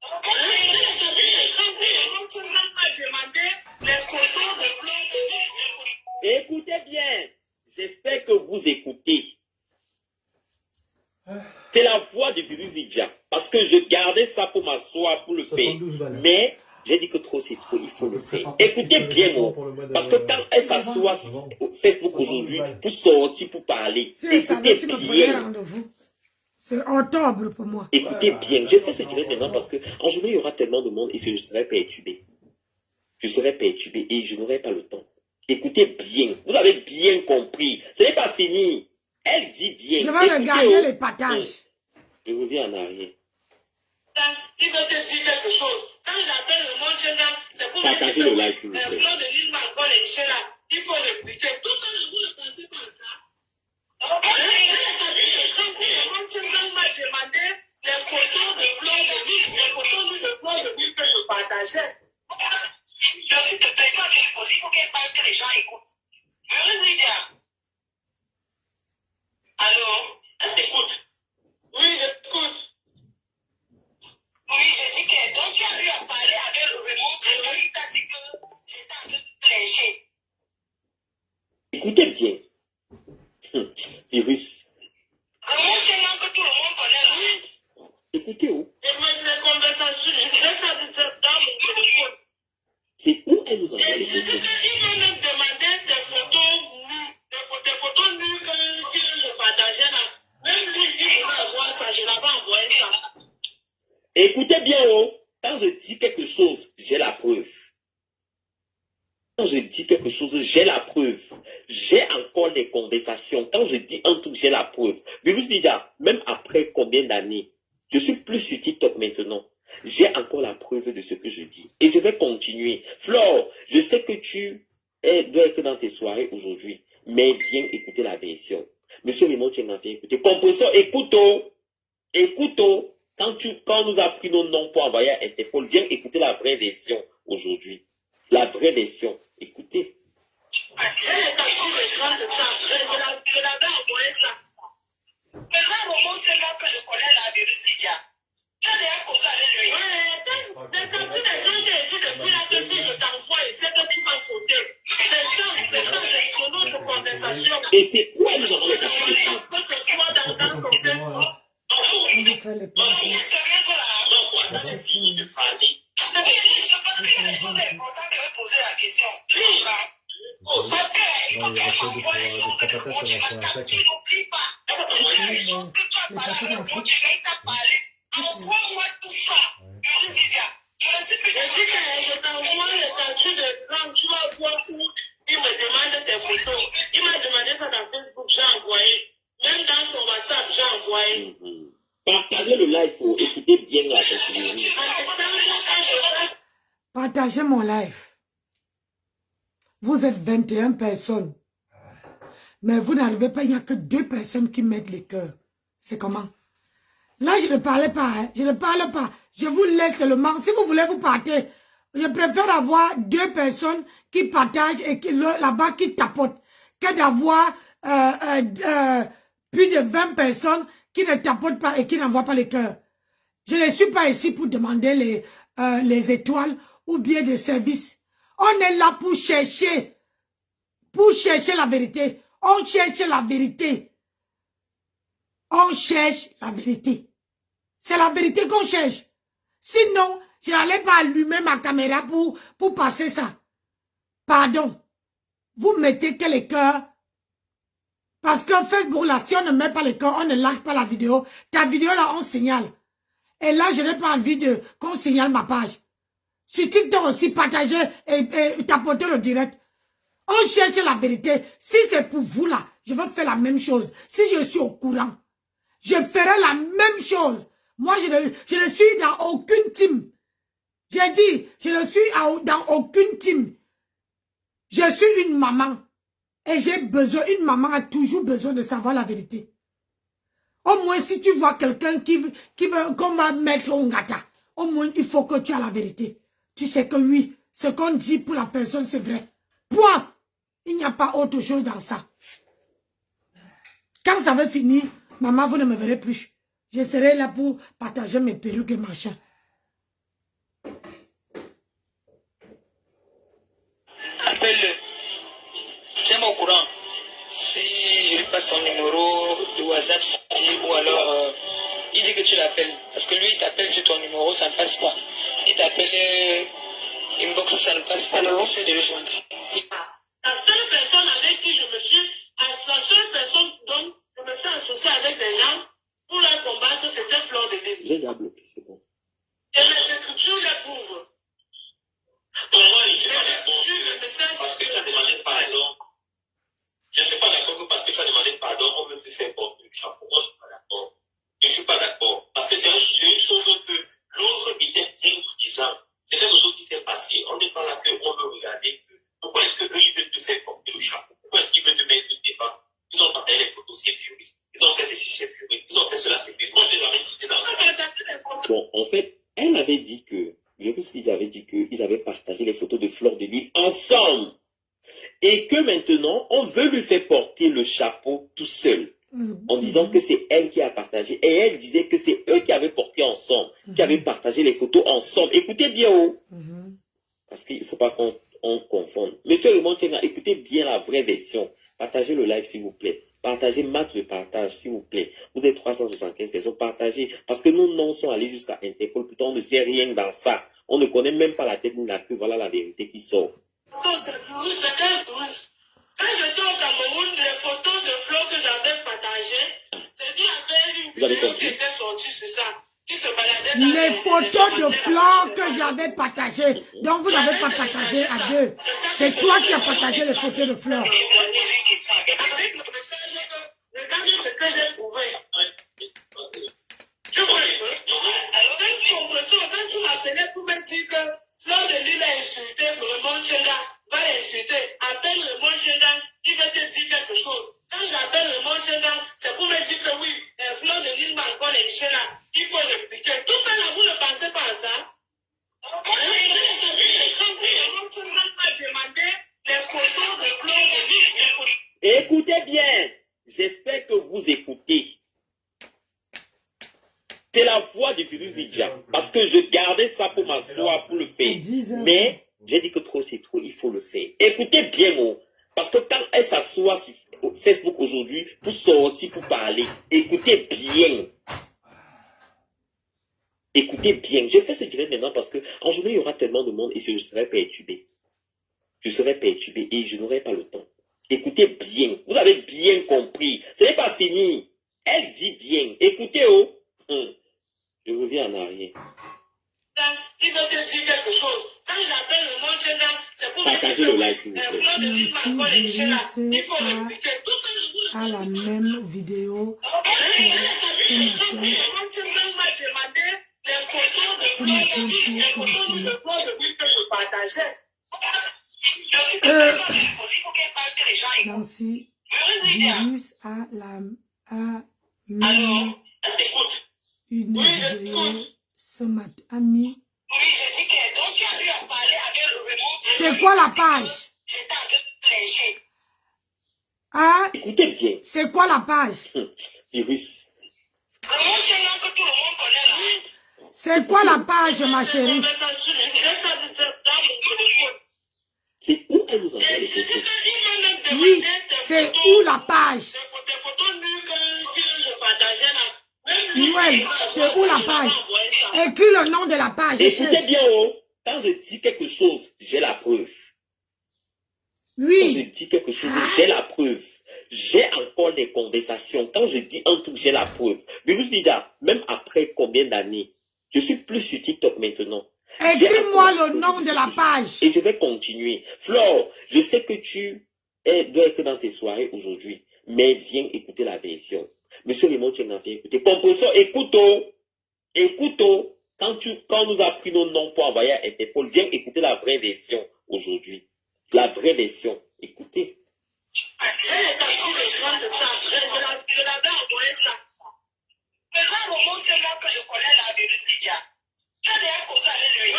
Quand Raymond Tchenga m'a demandé les photos de Fleur de Lille. Écoutez bien. J'espère que vous écoutez. C'est la voix de Virus Lydia. Parce que je gardais ça pour m'asseoir, pour le faire. Mais j'ai dit que trop c'est trop, il faut le faire. Écoutez bien, moi. Parce que quand elle s'assoit sur Facebook aujourd'hui, pour sortir, pour parler, écoutez bien. C'est octobre pour moi. Écoutez bien. J'ai fait ce direct maintenant parce que en journée, il y aura tellement de monde et je serai perturbé. Je serai perturbé et je n'aurai pas le temps. Écoutez bien. Vous avez bien compris. Ce n'est pas fini. Elle dit bien. Je vais regarder les partages. Je reviens en arrière. Il veut te dire quelque chose. Quand j'appelle le Raymond Tchenga, c'est pour me dire Partagez le live, s'il que vous plaît. Fleur de Lille m'a encore lynché là. Il faut l'expliquer. Tout ça, vous ne pensez pas à ça? Quand Raymond Tchenga m'a demandé les photos de Fleur de Lille, les photos de Fleur de Lille que je partageais. Merci de personne qui est possible, il faut qu'elle parle que les gens écoutent. Virus Lydia. Allô? Elle t'écoute? Oui, j'écoute. Oui, j'ai dit que donc tu as eu à parler avec le Raymond Tchenga, il t'a dit que j'étais en train de léger. Écoutez bien. Virus. Raymond Tchenga que tout le monde connaît là. Écoutez où? Et mes conversations, j'ai ça dans mon téléphone. C'est où elle nous envoie Et les il photos? m'a même demandé des photos nues, des photos nues que je partageais là. Même lui, il voulait avoir ça, je l'avais envoyé ça. Écoutez bien, oh. Quand je dis quelque chose, j'ai la preuve. Quand je dis quelque chose, j'ai la preuve. J'ai encore les conversations. Quand je dis un truc, j'ai la preuve. Virus Lydia, même après combien d'années, je suis plus sur TikTok maintenant. J'ai encore la preuve de ce que je dis. Et je vais continuer. Flore, je sais que tu dois être dans tes soirées aujourd'hui. Mais viens écouter la version. Monsieur Raymond Tchenga, viens écouter. Composition, écoute, oh. Écoute, oh. Quand on nous a pris nos noms pour envoyer à Interpol, viens écouter la vraie version aujourd'hui. La vraie version. Écoutez. Je l'avais envoyé ça. Mais là, le monde, c'est là que je connais la Virus Lydia. Tu as déjà causé avec lui. Ouais, quand tu les gens qui essaient depuis là que si je t'envoie, c'est que tu vas sauter. C'est ça, c'est notre conversation. Et c'est où elle nous envoie les photos? Que ce soit dans ton Facebook. On va faire les partages. C'est fini de parler. Je pense qu'il y a des choses importantes que je vais poser la question. Parce qu'il faut m'envoie les choses de mon Dieu, tu n'oublies pas. Les choses que tu as parlé avec mon Dieu, il t'a parlé. Envoie-moi tout ça. Je dis que je t'envoie le statut de plan, tu vas voir où il me demande tes photos. Il m'a demandé ça dans Facebook, j'ai envoyé. Même dans son WhatsApp, j'ai envoyé. Partagez le live, faut écouter bien la testimony. Partagez mon live. Vous êtes 21 personnes. Mais vous n'arrivez pas, il n'y a que 2 personnes qui mettent les cœurs. C'est comment? Là, je ne parlais pas, hein. Je ne parle pas. Je vous laisse seulement. Si vous voulez, vous partez. Je préfère avoir 2 personnes qui partagent et qui là-bas qui tapotent que d'avoir plus de 20 personnes qui ne tapotent pas et qui n'envoient pas les cœurs. Je ne suis pas ici pour demander les étoiles ou bien des services. On est là pour chercher la vérité. On cherche la vérité. On cherche la vérité. C'est la vérité qu'on cherche. Sinon, je n'allais pas allumer ma caméra pour passer ça. Pardon. Vous mettez que les cœurs. Parce que Facebook, là, si on ne met pas les cœurs, on ne like pas la vidéo. Ta vidéo, là, on signale. Et là, je n'ai pas envie qu'on signale ma page. Sur TikTok aussi, partager et tapoter le direct. On cherche la vérité. Si c'est pour vous, là, je vais faire la même chose. Si je suis au courant, je ferai la même chose. Moi, je ne suis dans aucune team. J'ai dit, je ne suis dans aucune team. Je suis une maman. Et j'ai besoin, une maman a toujours besoin de savoir la vérité. Au moins, si tu vois quelqu'un qui veut qu'on va mettre au ngata, au moins, il faut que tu aies la vérité. Tu sais que oui, ce qu'on dit pour la personne, c'est vrai. Point. Il n'y a pas autre chose dans ça. Quand ça va finir, maman, vous ne me verrez plus. Je serai là pour partager mes perruques et machin. Appelle-le. Tiens-moi au courant. Si je lui passe son numéro de WhatsApp, ou alors il dit que tu l'appelles. Parce que lui, il t'appelle sur ton numéro, ça ne passe pas. Il t'appelle inbox, ça ne passe pas. Alors, c'est de le joindre. La seule personne avec qui je me suis, la seule personne dont je me suis associée avec des gens pour la combattre, c'était Fleur de Lille. J'ai déjà bloqué, c'est bon. Et les écritures les prouvent. Les écritures, le message, Parce que tu as demandé pardon. Je ne suis pas d'accord que parce que tu as demandé pardon, on veut te faire porter le chapeau. Moi, je ne suis pas d'accord. Je ne suis pas d'accord. Parce que c'est une chose que l'autre était bien disant. C'est quelque chose qui s'est passé. On n'est pas là qu'on veut regarder. Pourquoi est-ce qu'eux, ils veulent te faire porter le chapeau? Pourquoi est-ce qu'ils veulent te mettre le débat? Ils ont partagé les photos, c'est furieux. Ils ont fait ceci, c'est furieux. Ils ont fait cela, c'est furieux. Moi, je ne l'ai jamais cité dans ça. Bon, en fait, elle avait dit que, j'avais dit qu'ils avaient partagé les photos de Fleur de Lille ensemble. Et que maintenant, on veut lui faire porter le chapeau tout seul. En disant que c'est elle qui a partagé. Et elle disait que c'est eux qui avaient porté ensemble, qui avaient partagé les photos ensemble. Écoutez bien, parce qu'il ne faut pas qu'on confonde. Monsieur Raymond Tchenga, écoutez bien la vraie version. Partagez le live, s'il vous plaît. Partagez max de partage, s'il vous plaît. Vous êtes 375 personnes, partagez. Parce que nous, non, sommes allés jusqu'à Interpol. Putain, on ne sait rien dans ça. On ne connaît même pas la tête ni la queue. Voilà la vérité qui sort. Quand j'étais au Cameroun, les photos de Flo que j'avais partagées, c'est qu'il y avait une vidéo qui était sortie sur ça, qui se baladait dans les photos de fleurs que j'avais partagées, donc vous n'avez pas partagé à deux. C'est toi qui as partagé les photos de fleurs. Avec le message que, regardez ce que j'ai trouvé. Tu vois, alors quand tu m'appelais pour me dire que Fleur de Lille a insulté Raymond Tchenga, va insulter, appelle Raymond Tchenga, il va te dire quelque chose. Quand j'appelle Raymond Tchenga, c'est pour me dire que oui, Fleur de Lille m'a encore insulté là, il faut répliquer. Tout ça là, vous ne pensez pas à ça? Quand Raymond Tchenga m'a demandé les photos de Fleur de Lille, écoutez bien. J'espère que vous écoutez. C'est la voix du virus Lydia. Parce que je gardais ça pour m'asseoir, pour le faire. Mais j'ai dit que trop c'est trop, il faut le faire. Écoutez bien, moi. Parce que quand elle s'assoit sur Facebook aujourd'hui, pour sortir, pour parler, écoutez bien. Écoutez bien. Je fais ce direct maintenant parce que en journée, il y aura tellement de monde et je serai perturbé. Je serai perturbé et je n'aurai pas le temps. Écoutez bien. Vous avez bien compris. Ce n'est pas fini. Elle dit bien. Écoutez, oh. Je reviens en arrière. Il veut te dire quelque chose. Quand j'appelle le Montchenga, c'est pour Partagez le live, s'il vous plaît. Il faut l'expliquer. Tout ça, à la même vidéo Le ce Montchenga m'a demandé les photos de matin, ce matin les pour photos continuer. de fleurs de lui que je partageais. Nancy, virus à la à même Alors, elle t'écoute. une Oui, vidéo j'écoute. ce matin. Annie, Oui, je dis que donc tu as eu à parler avec le remonte. c'est quoi la page? J'étais en train de léger. Ah, Écoutez bien. c'est quoi la page? Virus. Le Montchenga que tout le monde connaît là. C'est quoi la page, ma chérie? C'est où elle nous envoie les photos? Oui, c'est où la page? Noël, c'est où la page? Écris le nom de la page. Écoutez bien, oh. Quand je dis quelque chose, j'ai la preuve. Quand je Oui, dis quelque chose, j'ai la preuve. J'ai encore des conversations. Quand je dis un truc, j'ai la preuve. Virus Ninja, même après combien d'années, je suis plus sur TikTok maintenant. écris-moi le nom de la page. Et je vais continuer. Flore, je sais que tu dois être dans tes soirées aujourd'hui, mais viens écouter la version. Monsieur Raymond, tu n'as rien écouté. Compresseur, écoute-oh. Écoute-oh. Quand on nous a pris nos noms pour envoyer à Interpol, viens écouter la vraie version aujourd'hui. La vraie version. Écoutez. Je l'avais envoyé ça. Mais là, le monde, c'est là que je connais la Virus Lydia. Tu as déjà posé avec lui.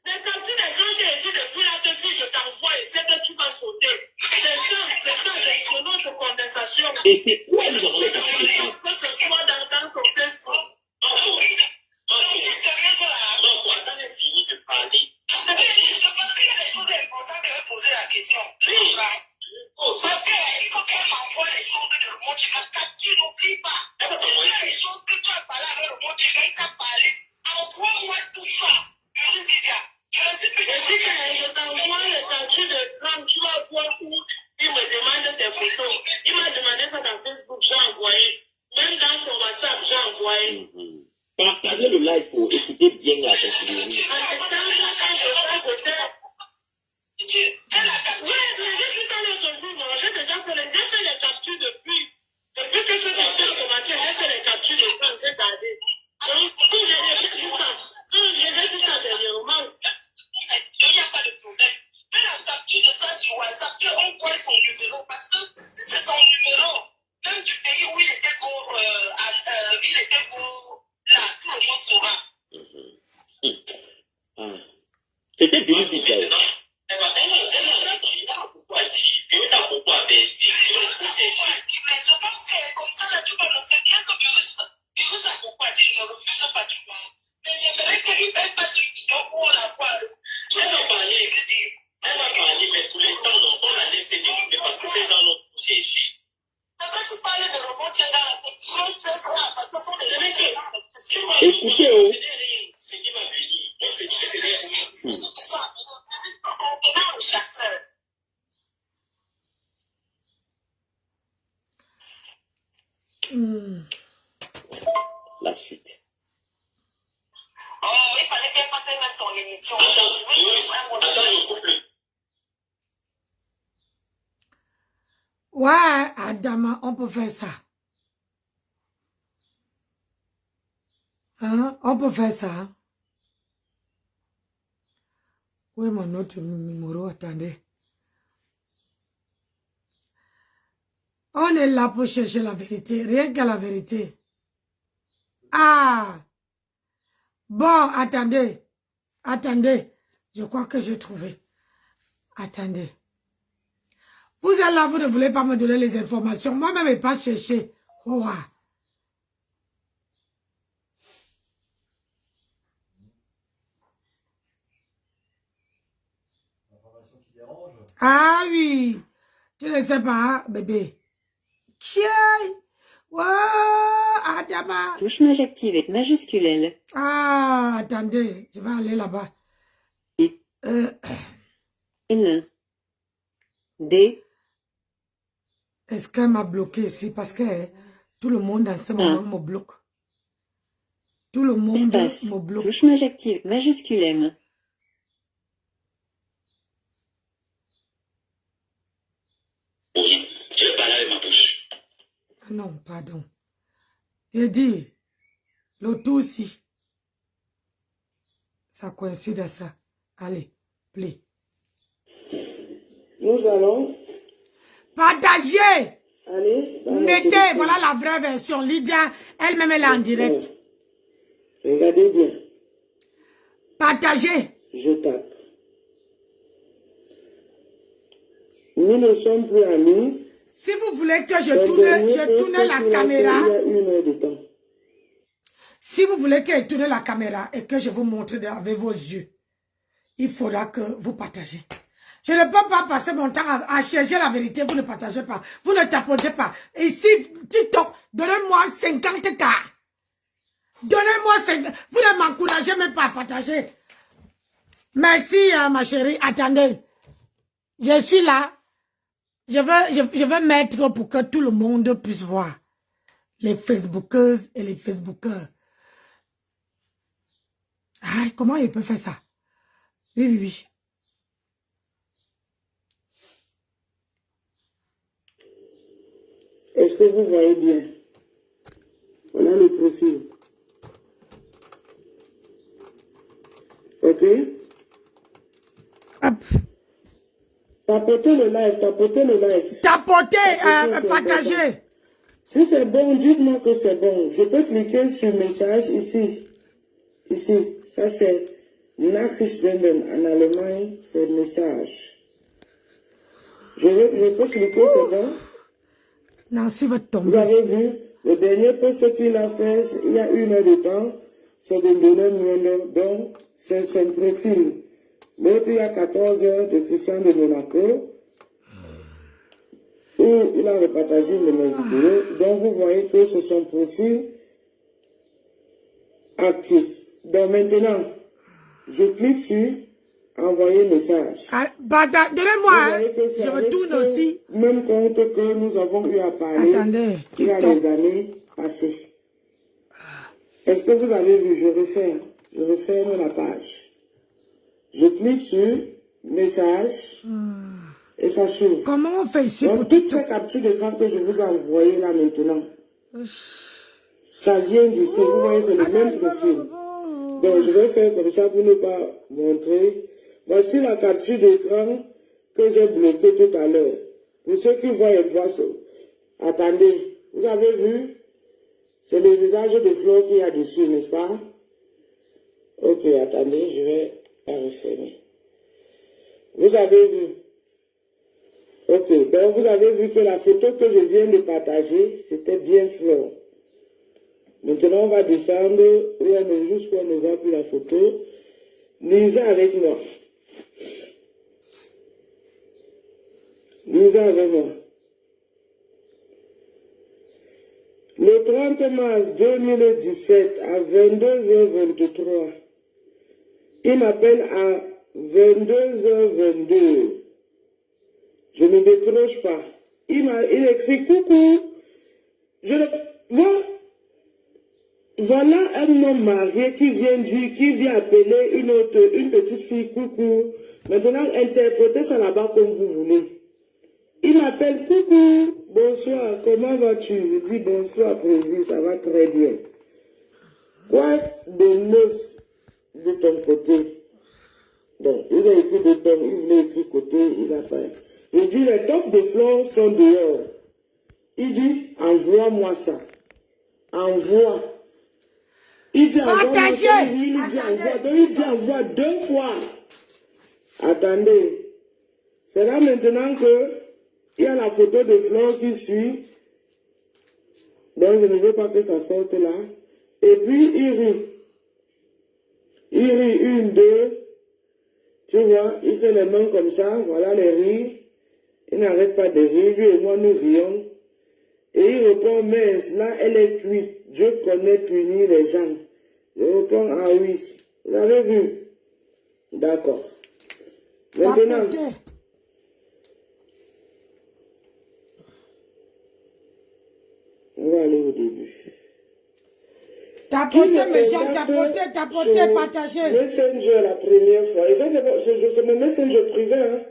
Mais quand tu les gens qui ici depuis là, que si je t'envoie, c'est que tu vas sauter. C'est ça, j'ai notre conversation. Et c'est où elle nous envoie les photos? Que ce soit dans ton Facebook. Je sais rien sur la... Non, attendez, fini de parler. Je pense qu'il y a des choses importantes que je vais poser la question. Parce qu'il faut qu'elle m'envoie les choses de le monde quand tu n'oublies pas. Il y a les choses que tu as parlé avec le monde il t'a parlé. Envoie-moi tout ça. Je dis que je t'envoie le statut de quand tu vas voir où il me demande des photos. Il m'a demandé ça dans Facebook, j'ai envoyé. Même dans son WhatsApp, j'ai envoyé. Partagez le live, oh. Écoutez bien la version. En décembre, quand je passe au terre, j'ai déjà fait les captures depuis que ce docteur a commencé, j'ai fait les captures de temps, j'ai gardé. Donc, quand j'ai vu ça dernièrement, il n'y a pas de problème. Mais la capture de ça sur WhatsApp, tu envoies son numéro, parce que si c'est son numéro, même du pays où il était pour là, tout le monde saura. C'était Virus Ninja. Pourquoi dire? Pourquoi baisser? Mais je pense que comme ça, là, tu vas me faire bien que Virus a pourquoi dire, je ne refuse pas, tu vois. Mais j'aimerais qu'il ne pas sur vidéo pour la voir. Elle m'a parlé, mais pour l'instant, on l'a laissé développer parce que ces gens l'ont poussé ici. Quand tu parles de rebond, tu es là, parce que ce n'est que... Écoutez, oh. C'est qui va venir. On se dit que c'est des on est un chasseur. La suite. Oh, il fallait qu'elle fasse même son émission. Attends, je coupe le... Ouais, Adama, on peut faire ça. Hein? On peut faire ça. Où est mon autre numéro? Attendez. On est là pour chercher la vérité. Rien que la vérité. Ah! Bon, attendez. Attendez. Je crois que j'ai trouvé. Attendez. Vous êtes là, vous ne voulez pas me donner les informations. Moi-même, je n'ai pas cherché. Oh, wow. Ah oui. Tu ne sais pas, bébé. Tiens. Wow, Adama. Touche-mage activée, majuscule L. Ah, attendez. Je vais aller là-bas. N. D. Est-ce qu'elle m'a bloqué ici? Parce que tout le monde en ce moment me bloque. Tout le monde Espace. me bloque. Touche majuscule, majuscule M. Je vais parler avec ma bouche. Non, pardon. J'ai dit, l'auto aussi. Ça coïncide à ça. Allez, play. Nous allons Partagez! aller dans notre Mettez, téléphone. voilà la vraie version. Lydia, elle-même, elle est en direct. Regardez bien. Partagez. Je tape. Nous ne sommes plus amis. Si vous voulez que je Le tourne dernier la post qu'il a fait caméra, il y a 1 heure de temps. si vous voulez que je tourne la caméra et que je vous montre avec vos yeux, il faudra que vous partagez. Je ne peux pas passer mon temps à chercher la vérité, vous ne partagez pas, vous ne tapotez pas. Ici, TikTok, donnez-moi 50 cas. Donnez-moi 50, vous ne m'encouragez même pas à partager. Merci, ma chérie. Attendez, je suis là. Je vais mettre pour que tout le monde puisse voir. Les Facebookeuses et les Facebookers. Ah, comment il peut faire ça? Oui, oui, oui. Est-ce que vous voyez bien? Voilà le profil. Ok? Hop. Tapotez le live, tapotez le live. Tapotez, partagez. Si c'est bon, dites-moi que c'est bon. Je peux cliquer sur message ici. Ici, ça c'est Nachrichten en Allemagne, c'est message. Je peux cliquer, c'est bon. Nancy va Vous tomber. avez vu, le dernier post qu'il a fait il y a 1 heure de temps, c'est de donner Mono, donc c'est son profil. L'autre, il y a 14 heures de Christian de Monaco, où il a repartagé le même vidéo. Donc vous voyez que c'est son profil actif. Donc maintenant, je clique sur envoyer message. Ah, donnez-moi, Vous voyez que c'est je avec retourne ce aussi. même compte que nous avons eu à parler Attendez, il y a TikTok. des années passées. Est-ce que vous avez vu? Je referme la page. Je clique sur message et ça s'ouvre. Comment on fait ici pour Donc toutes TikTok? ces captures d'écran que je vous ai envoyées là maintenant, ça vient d'ici. Vous voyez, c'est le même profil. Donc je vais faire comme ça pour ne pas montrer. Voici la capture d'écran que j'ai bloquée tout à l'heure. Pour ceux qui voient, attendez, vous avez vu? C'est le visage de Flo qu'il y a dessus, n'est-ce pas? Ok, attendez, je vais la refermer. Vous avez vu? Ok, donc vous avez vu que la photo que je viens de partager, c'était bien Flo. Maintenant, on va descendre jusqu'où on ne voit plus la photo. Lisez avec moi. Lisez avec moi. Le 30 mars 2017 à 22h23, il m'appelle à 22h22. Je ne décroche pas. Il écrit coucou. Voilà un homme marié qui vient appeler une petite fille coucou. Maintenant, interprétez ça là-bas comme vous voulez. Il m'appelle coucou, bonsoir, comment vas-tu? Je dis bonsoir, président, ça va très bien. Quoi de neuf de ton côté? Donc, il a écrit de ton, il voulait écrire côté, il a pas. Je dis les tops de fleurs sont dehors. Il dit envoie-moi ça. Envoie. Il dit envoie-moi ça. Il dit envoie. Donc il dit envoie 2 fois. Attendez. C'est là maintenant que il y a la photo de fleurs qui suit. Donc je ne veux pas que ça sorte là. Et puis il rit. Il rit 1, 2. Tu vois, il fait les mains comme ça. Voilà les rires. Il n'arrête pas de rire. Lui et moi nous rions. Et il répond, mais là, elle est cuite. Dieu connaît punir les gens. Je réponds, ah oui. Vous avez vu? D'accord. Maintenant, début. Tapoter, mes gens, tapoter, partager. Messenger la première fois. Et ça, c'est mon Messenger privé. Hein?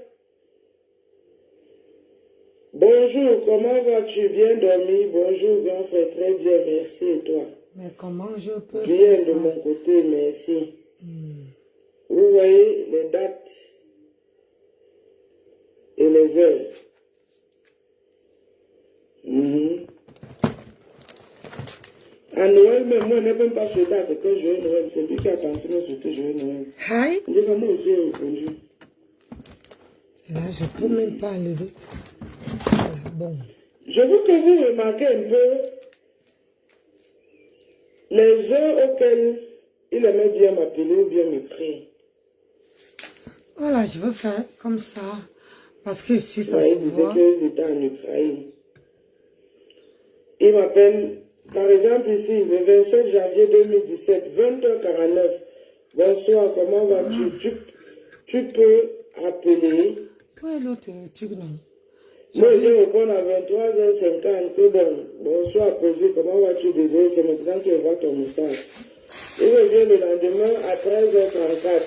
Bonjour, comment vas-tu? Bien dormi? Bonjour, grand frère, très bien, merci. Et toi? Mais comment je peux Bien faire de ça? mon côté, merci. Vous voyez les dates et les heures. À Noël, même moi, je n'ai même pas souhaité à quelqu'un joyeux Noël. C'est lui qui a pensé me souhaiter joyeux Noël. Hi. Je dis, moi aussi, répondu. Là, je ne peux même pas enlever. Ça, bon. Je veux que vous remarquez un peu les heures auxquelles il aimait bien m'appeler ou bien m'écrire. Voilà, je veux faire comme ça. Parce que ici, ça Ouais, se il disait voit. qu'il était en Ukraine. Il m'appelle, par exemple ici, le 27 janvier 2017, 20h49. Bonsoir, comment vas-tu? Tu peux appeler. Où est l'autre truc, non? Moi, je réponds à 23h50 que bon, bonsoir, Posé, comment vas-tu? Désolé, c'est maintenant que je vois ton message. Il revient le lendemain à 13h34.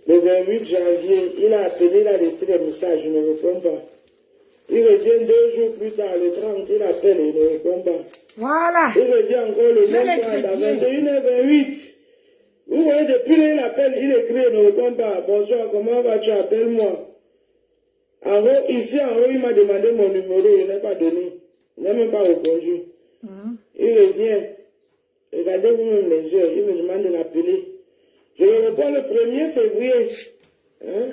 Le 28 janvier, il a appelé, il a laissé des messages, je ne réponds pas. Il revient 2 jours plus tard, le 30, il appelle, il ne répond pas. Voilà. Il revient encore le Je même l'ai soir, à créé. 21h28. Vous voyez, depuis là, il appelle, il écrit, il ne répond pas. Bonsoir, comment vas-tu? Appelle-moi. En haut, ici, en haut, il m'a demandé mon numéro, il n'a pas donné. Il n'a même pas répondu. Il revient. Regardez vous-même les heures, il me demande de l'appeler. Je lui réponds le 1er février. Hein?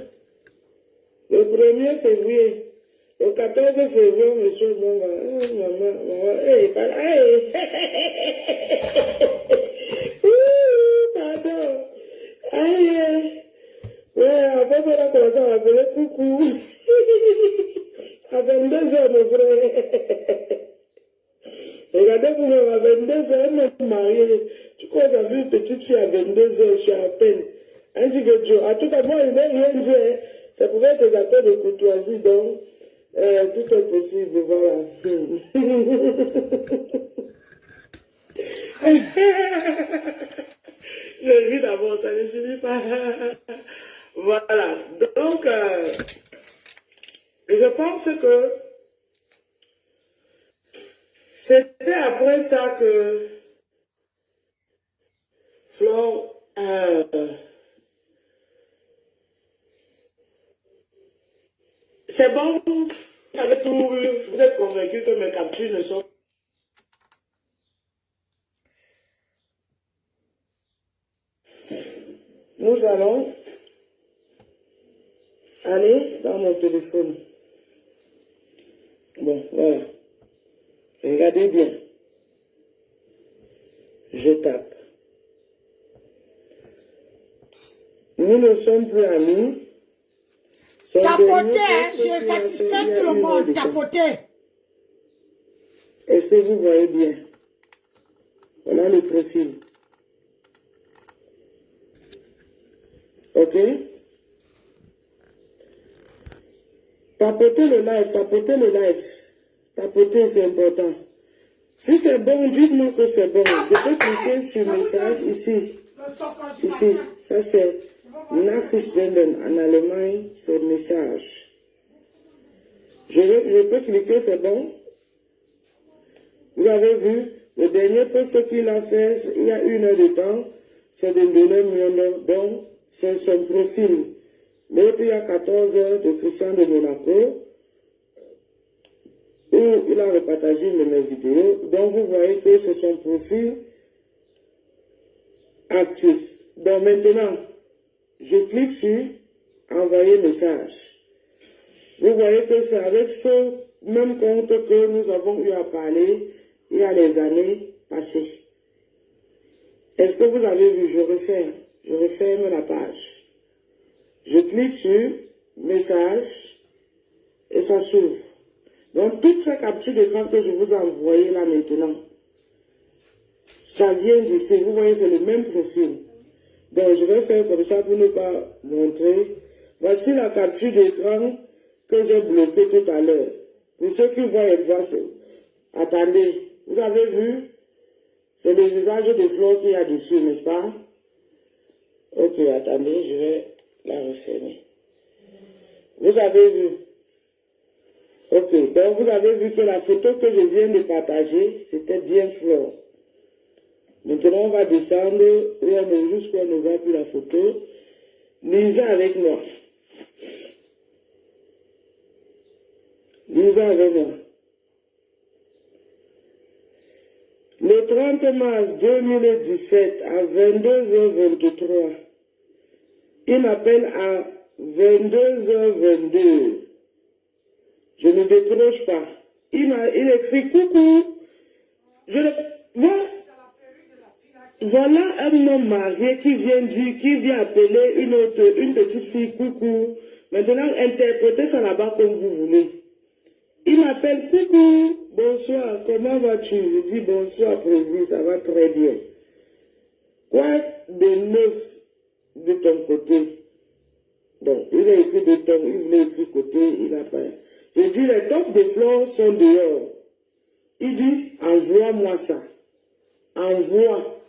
Le 1er février. Le 14 février, monsieur, bon, maman, hey, pardon. Aïe, ouais, après ça, on a commencé à m'appeler coucou. À 22h, mon frère. Regardez vous-même, à 22h, même marié. Tu crois que vu une petite fille à 22h, je suis à peine. Un petit peu de jour. En tout cas, moi, il n'a rien dit. Hein. Ça pouvait être des accords de courtoisie, donc tout est possible, voilà. Je ris d'abord, ça ne finit pas. Voilà. Donc, je pense que c'était après ça que Flore c'est bon, vous avez tout vu, vous êtes convaincu que mes captures ne sont Nous allons aller dans mon téléphone. Bon, voilà. Regardez bien. Je tape. Nous ne sommes plus amis. Tapoter, hein, je satisfais tout le monde. Tapoter. Est-ce que vous voyez bien? Voilà le profil. Ok? Tapotez le live, tapotez le live. Tapotez, c'est important. Si c'est bon, dites-moi que c'est bon. Je peux cliquer sur message ici. Ici, ça c'est Nachricht senden. En Allemagne, c'est message. Je peux cliquer, c'est bon. Vous avez vu, le dernier post qu'il a fait, il y a 1 heure de temps, c'est de donner mon nom. Donc, c'est son profil. L'autre, il y a 14 heures de Christian de Monaco, où il a repartagé une de mes vidéos. Donc, vous voyez que c'est son profil actif. Donc, maintenant, je clique sur envoyer message. Vous voyez que c'est avec ce même compte que nous avons eu à parler il y a les années passées. Est-ce que vous avez vu? Je referme la page. Je clique sur message et ça s'ouvre. Donc, toutes ces captures d'écran que je vous ai envoyées là maintenant, ça vient d'ici. Vous voyez, c'est le même profil. Donc, je vais faire comme ça pour ne pas montrer. Voici la capture d'écran que j'ai bloquée tout à l'heure. Pour ceux qui voient, attendez, vous avez vu? C'est le visage de Flore qu'il y a dessus, n'est-ce pas? Ok, attendez, je vais la refermer. Vous avez vu? Ok, donc vous avez vu que la photo que je viens de partager, c'était bien Flore. Maintenant, on va descendre jusqu'où on ne voit plus la photo. Lisez avec moi. Lisez avec moi. Le 30 mars 2017 à 22h23, il m'appelle à 22h22. Je ne décroche pas. Il écrit coucou. Voilà un homme marié qui vient appeler une petite fille coucou. Maintenant, interprétez ça là-bas comme vous voulez. Il m'appelle coucou, bonsoir, comment vas-tu? Je dis bonsoir, président, ça va très bien. Quoi de neuf de ton côté? Donc, il a écrit de ton, il voulait écrire côté, il n'a pas. Je dis les toffes de fleurs sont dehors. Il dit envoie-moi ça. Envoie.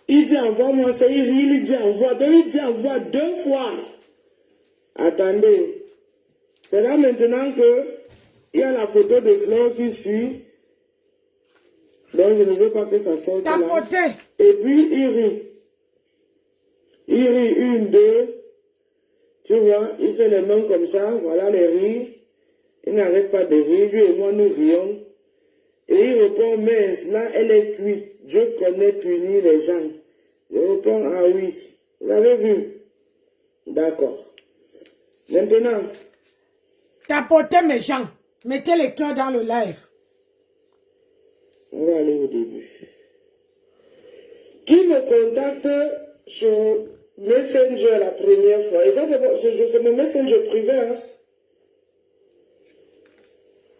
Il dit envoie-moi ça, il dit envoie. Donc il dit envoie 2 fois. Attendez. C'est là maintenant que il y a la photo de Flore qui suit. Donc je ne veux pas que ça sorte là. Et puis il rit. Il rit 1, 2. Tu vois, il fait les mains comme ça. Voilà les rires. Il n'arrête pas de rire. Lui et moi nous rions. Et il répond, mince, là elle est cuite. Je connais punir les gens. Je réponds, ah oui. Vous avez vu? D'accord. Maintenant. Tapotez mes gens. Mettez les cœurs dans le live. On va aller au début. Qui me contacte sur Messenger la première fois? Et ça, c'est mon Messenger privé. Hein?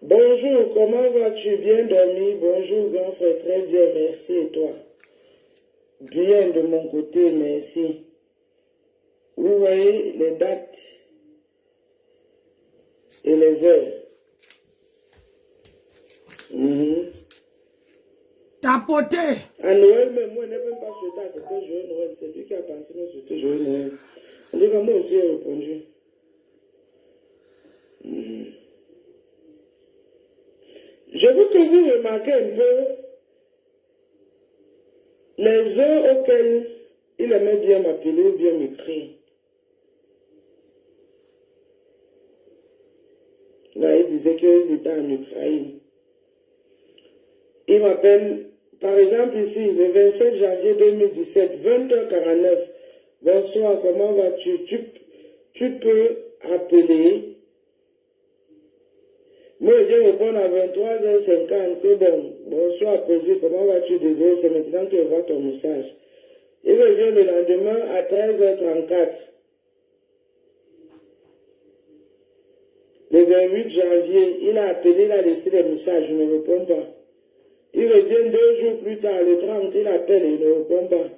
Bonjour, comment vas-tu? Bien dormi? Bonjour, grand frère. Très bien, merci. Et toi? Bien de mon côté, merci. Vous voyez les dates et les heures. Tapoter. À Noël, même moi, je n'ai même pas souhaité à quelqu'un joyeux Noël. C'est lui qui a pensé me souhaiter joyeux Noël. En tout cas, moi aussi, j'ai répondu. Je veux que vous remarquez un peu les heures auxquelles il aimait bien m'appeler ou bien m'écrire. Là, il disait qu'il était en Ukraine. Il m'appelle, par exemple ici, le 27 janvier 2017, 20h49. Bonsoir, comment vas-tu? Tu peux appeler. Moi, je réponds à 23h50 que bon, bonsoir, président, comment vas-tu? Désolé, c'est maintenant que je vois ton message. Il revient le lendemain à 13h34. Le 28 janvier, il a appelé, il a laissé des messages, je ne réponds pas. Il revient 2 jours plus tard, le 30, il appelle et il ne répond pas.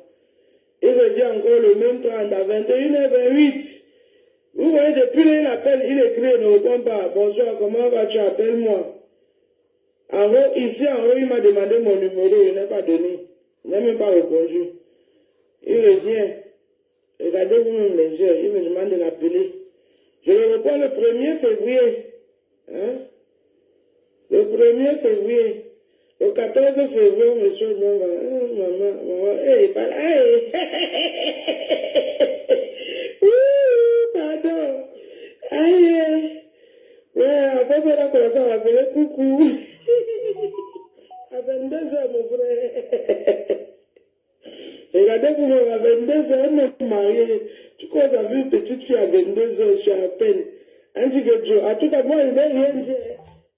Il revient encore le même 30 à 21h28. Vous voyez, depuis là, il appelle, il écrit, il ne répond pas. Bonsoir, comment vas-tu? Appelle-moi. En haut, ici, en haut, il m'a demandé mon numéro, il n'a pas donné. Il n'a même pas répondu. Il revient. Regardez vous-même les heures, il me demande de l'appeler. Je le réponds le 1er février. Hein? Le 1er février. Le 14 février, monsieur, maman, hey, pardon. Aïe. Ouais, après ça, on a commencé à m'appeler coucou. À 22h, mon frère. Regardez-vous, à 22h, on est marié. Tu causes avec une petite fille à 22h, je appelle. Un dit que Dieu, en tout cas, moi, il ne m'a rien dit.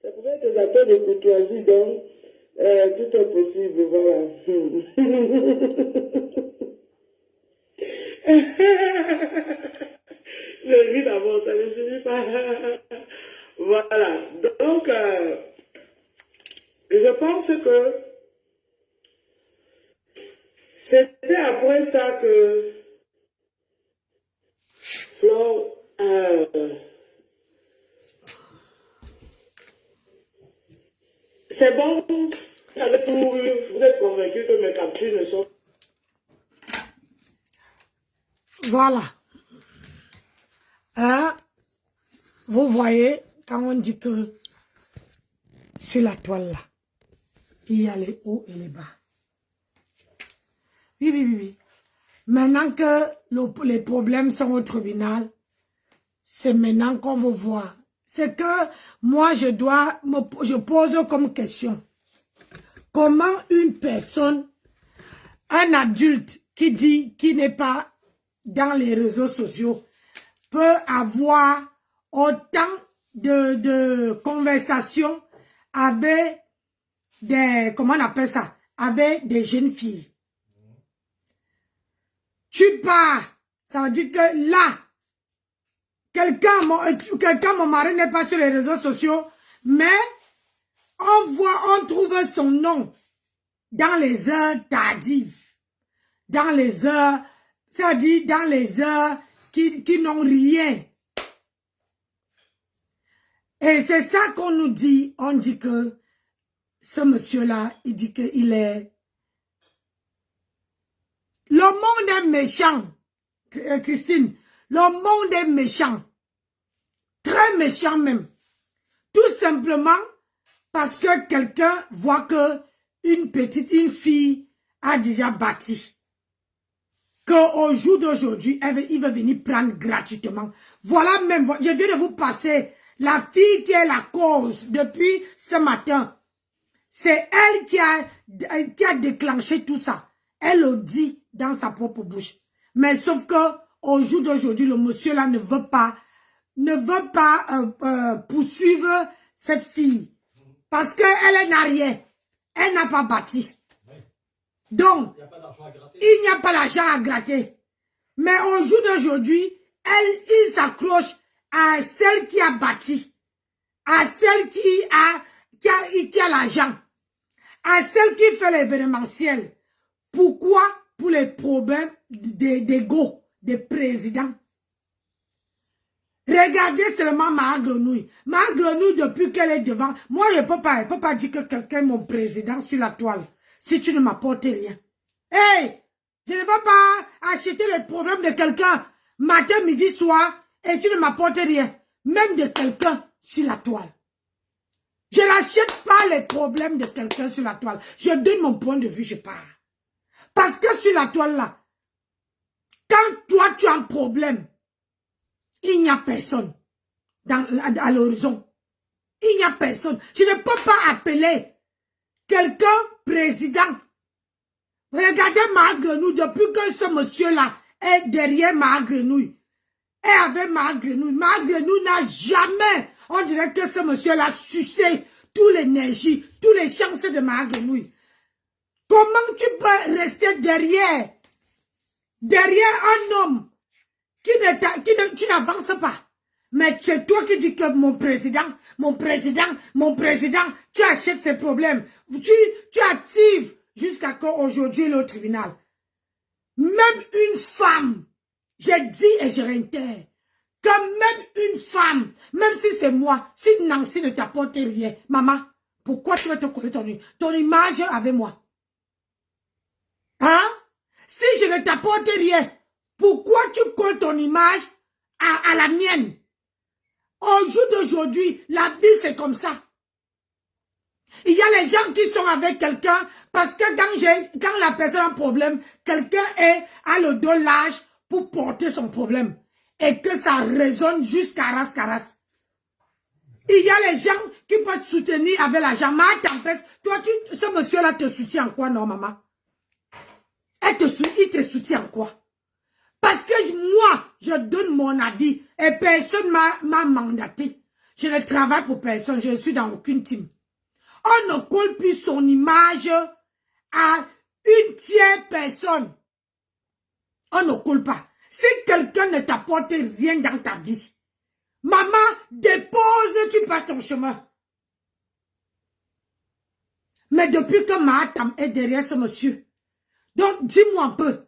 Ça pouvait être des appels de courtoisie, donc, tout est possible, voilà. Je ris d'abord, ça ne finit pas. Voilà. Donc, je pense que c'était après ça que Flore C'est bon. Avec tout, vous êtes convaincu que mes captures ne sont... Voilà. Hein? Vous voyez, quand on dit que sur la toile là, il y a les hauts et les bas. Oui, oui, oui, oui. Maintenant que les problèmes sont au tribunal, c'est maintenant qu'on va voir. C'est que moi, je pose comme question. Comment une personne, un adulte qui n'est pas dans les réseaux sociaux, peut avoir autant de conversations avec des, comment on appelle ça, avec des jeunes filles. Tu pars, ça veut dire que là, mon mari n'est pas sur les réseaux sociaux, mais on trouve son nom dans les heures tardives, dans les heures, c'est-à-dire dans les heures qui n'ont rien. Et c'est ça qu'on nous dit, on dit que ce monsieur-là, il dit qu'il est... Le monde est méchant, Christine. Le monde est méchant. Très méchant même. Tout simplement parce que quelqu'un voit que une fille a déjà bâti. Qu'au jour d'aujourd'hui, il va venir prendre gratuitement. Voilà même, je viens de vous passer la fille qui est la cause depuis ce matin. C'est elle qui a déclenché tout ça. Elle le dit dans sa propre bouche. Mais sauf que au jour d'aujourd'hui, le monsieur là ne veut pas poursuivre cette fille. Parce qu'elle n'a rien. Elle n'a pas bâti. Donc, il n'y a pas l'argent à gratter. Mais au jour d'aujourd'hui, il s'accroche à celle qui a bâti. À celle qui a l'argent. À celle qui fait l'événementiel. Pourquoi? Pour les problèmes d'ego des présidents. Regardez seulement ma grenouille. Ma grenouille, depuis qu'elle est devant, moi je ne peux pas dire que quelqu'un est mon président sur la toile. Si tu ne m'apportes rien. Hey! Je ne vais pas acheter les problèmes de quelqu'un matin, midi, soir et tu ne m'apportes rien. Même de quelqu'un sur la toile. Je n'achète pas les problèmes de quelqu'un sur la toile. Je donne mon point de vue, je pars. Parce que sur la toile là, quand toi tu as un problème, il n'y a personne à l'horizon. Il n'y a personne. Je ne peux pas appeler quelqu'un président. Regardez ma grenouille, depuis que ce monsieur-là est derrière ma grenouille. Et avec ma grenouille n'a jamais, on dirait que ce monsieur-là sucé toute l'énergie, toutes les chances de ma grenouille. Comment tu peux rester derrière un homme tu n'avances pas? Mais c'est toi qui dis que mon président, tu achètes ces problèmes. Tu actives jusqu'à quand aujourd'hui le tribunal. Même une femme, j'ai dit et je réitère, que même une femme, même si c'est moi, si Nancy ne t'apporte rien, maman, pourquoi tu vas te coller ton image avec moi? Hein? Si je ne t'apporte rien, pourquoi tu colles ton image à la mienne? Au jour d'aujourd'hui, la vie c'est comme ça. Il y a les gens qui sont avec quelqu'un parce que quand la personne a un problème, quelqu'un a le dos large pour porter son problème. Et que ça résonne jusqu'à ras. Il y a les gens qui peuvent te soutenir avec l'argent. Ma tempête, toi, ce monsieur-là te soutient en quoi, non, maman? Il te soutient en quoi? Parce que moi, je donne mon avis et personne m'a mandaté. Je ne travaille pour personne, je ne suis dans aucune team. On ne colle plus son image à une tierce personne. On ne colle pas. Si quelqu'un ne t'apporte rien dans ta vie, maman, dépose, tu passes ton chemin. Mais depuis que Mahatam est derrière ce monsieur, donc dis-moi un peu,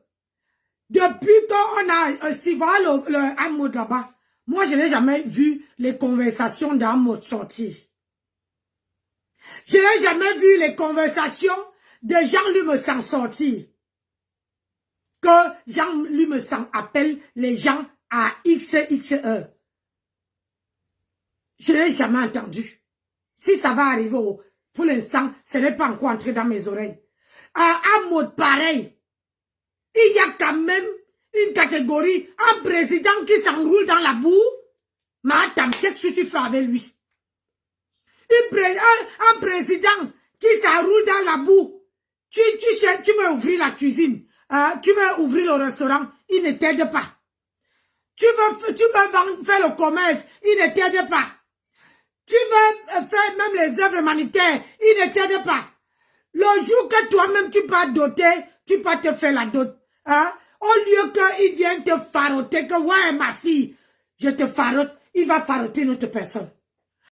depuis qu'on a le Hamoud là-bas, moi je n'ai jamais vu les conversations d'Hamoud sortir. Je n'ai jamais vu les conversations de Jean-Luc s'en sortir. Que Jean-Luc s'en appelle les gens à XXE. Je n'ai jamais entendu. Si ça va arriver, pour l'instant, ce n'est pas encore entré dans mes oreilles. Un mot pareil. Il y a quand même une catégorie, un président qui s'enroule dans la boue. Mais attends, qu'est-ce que tu fais avec lui? Un président qui s'enroule dans la boue. Tu veux ouvrir la cuisine. Tu veux ouvrir le restaurant. Il ne t'aide pas. Tu veux faire le commerce. Il ne t'aide pas. Tu veux faire même les œuvres humanitaires. Il ne t'aide pas. Le jour que toi-même tu vas doter, tu vas te faire la dot. Au lieu qu'il vienne te faroter, que ouais ma fille, je te farote, il va faroter une autre personne.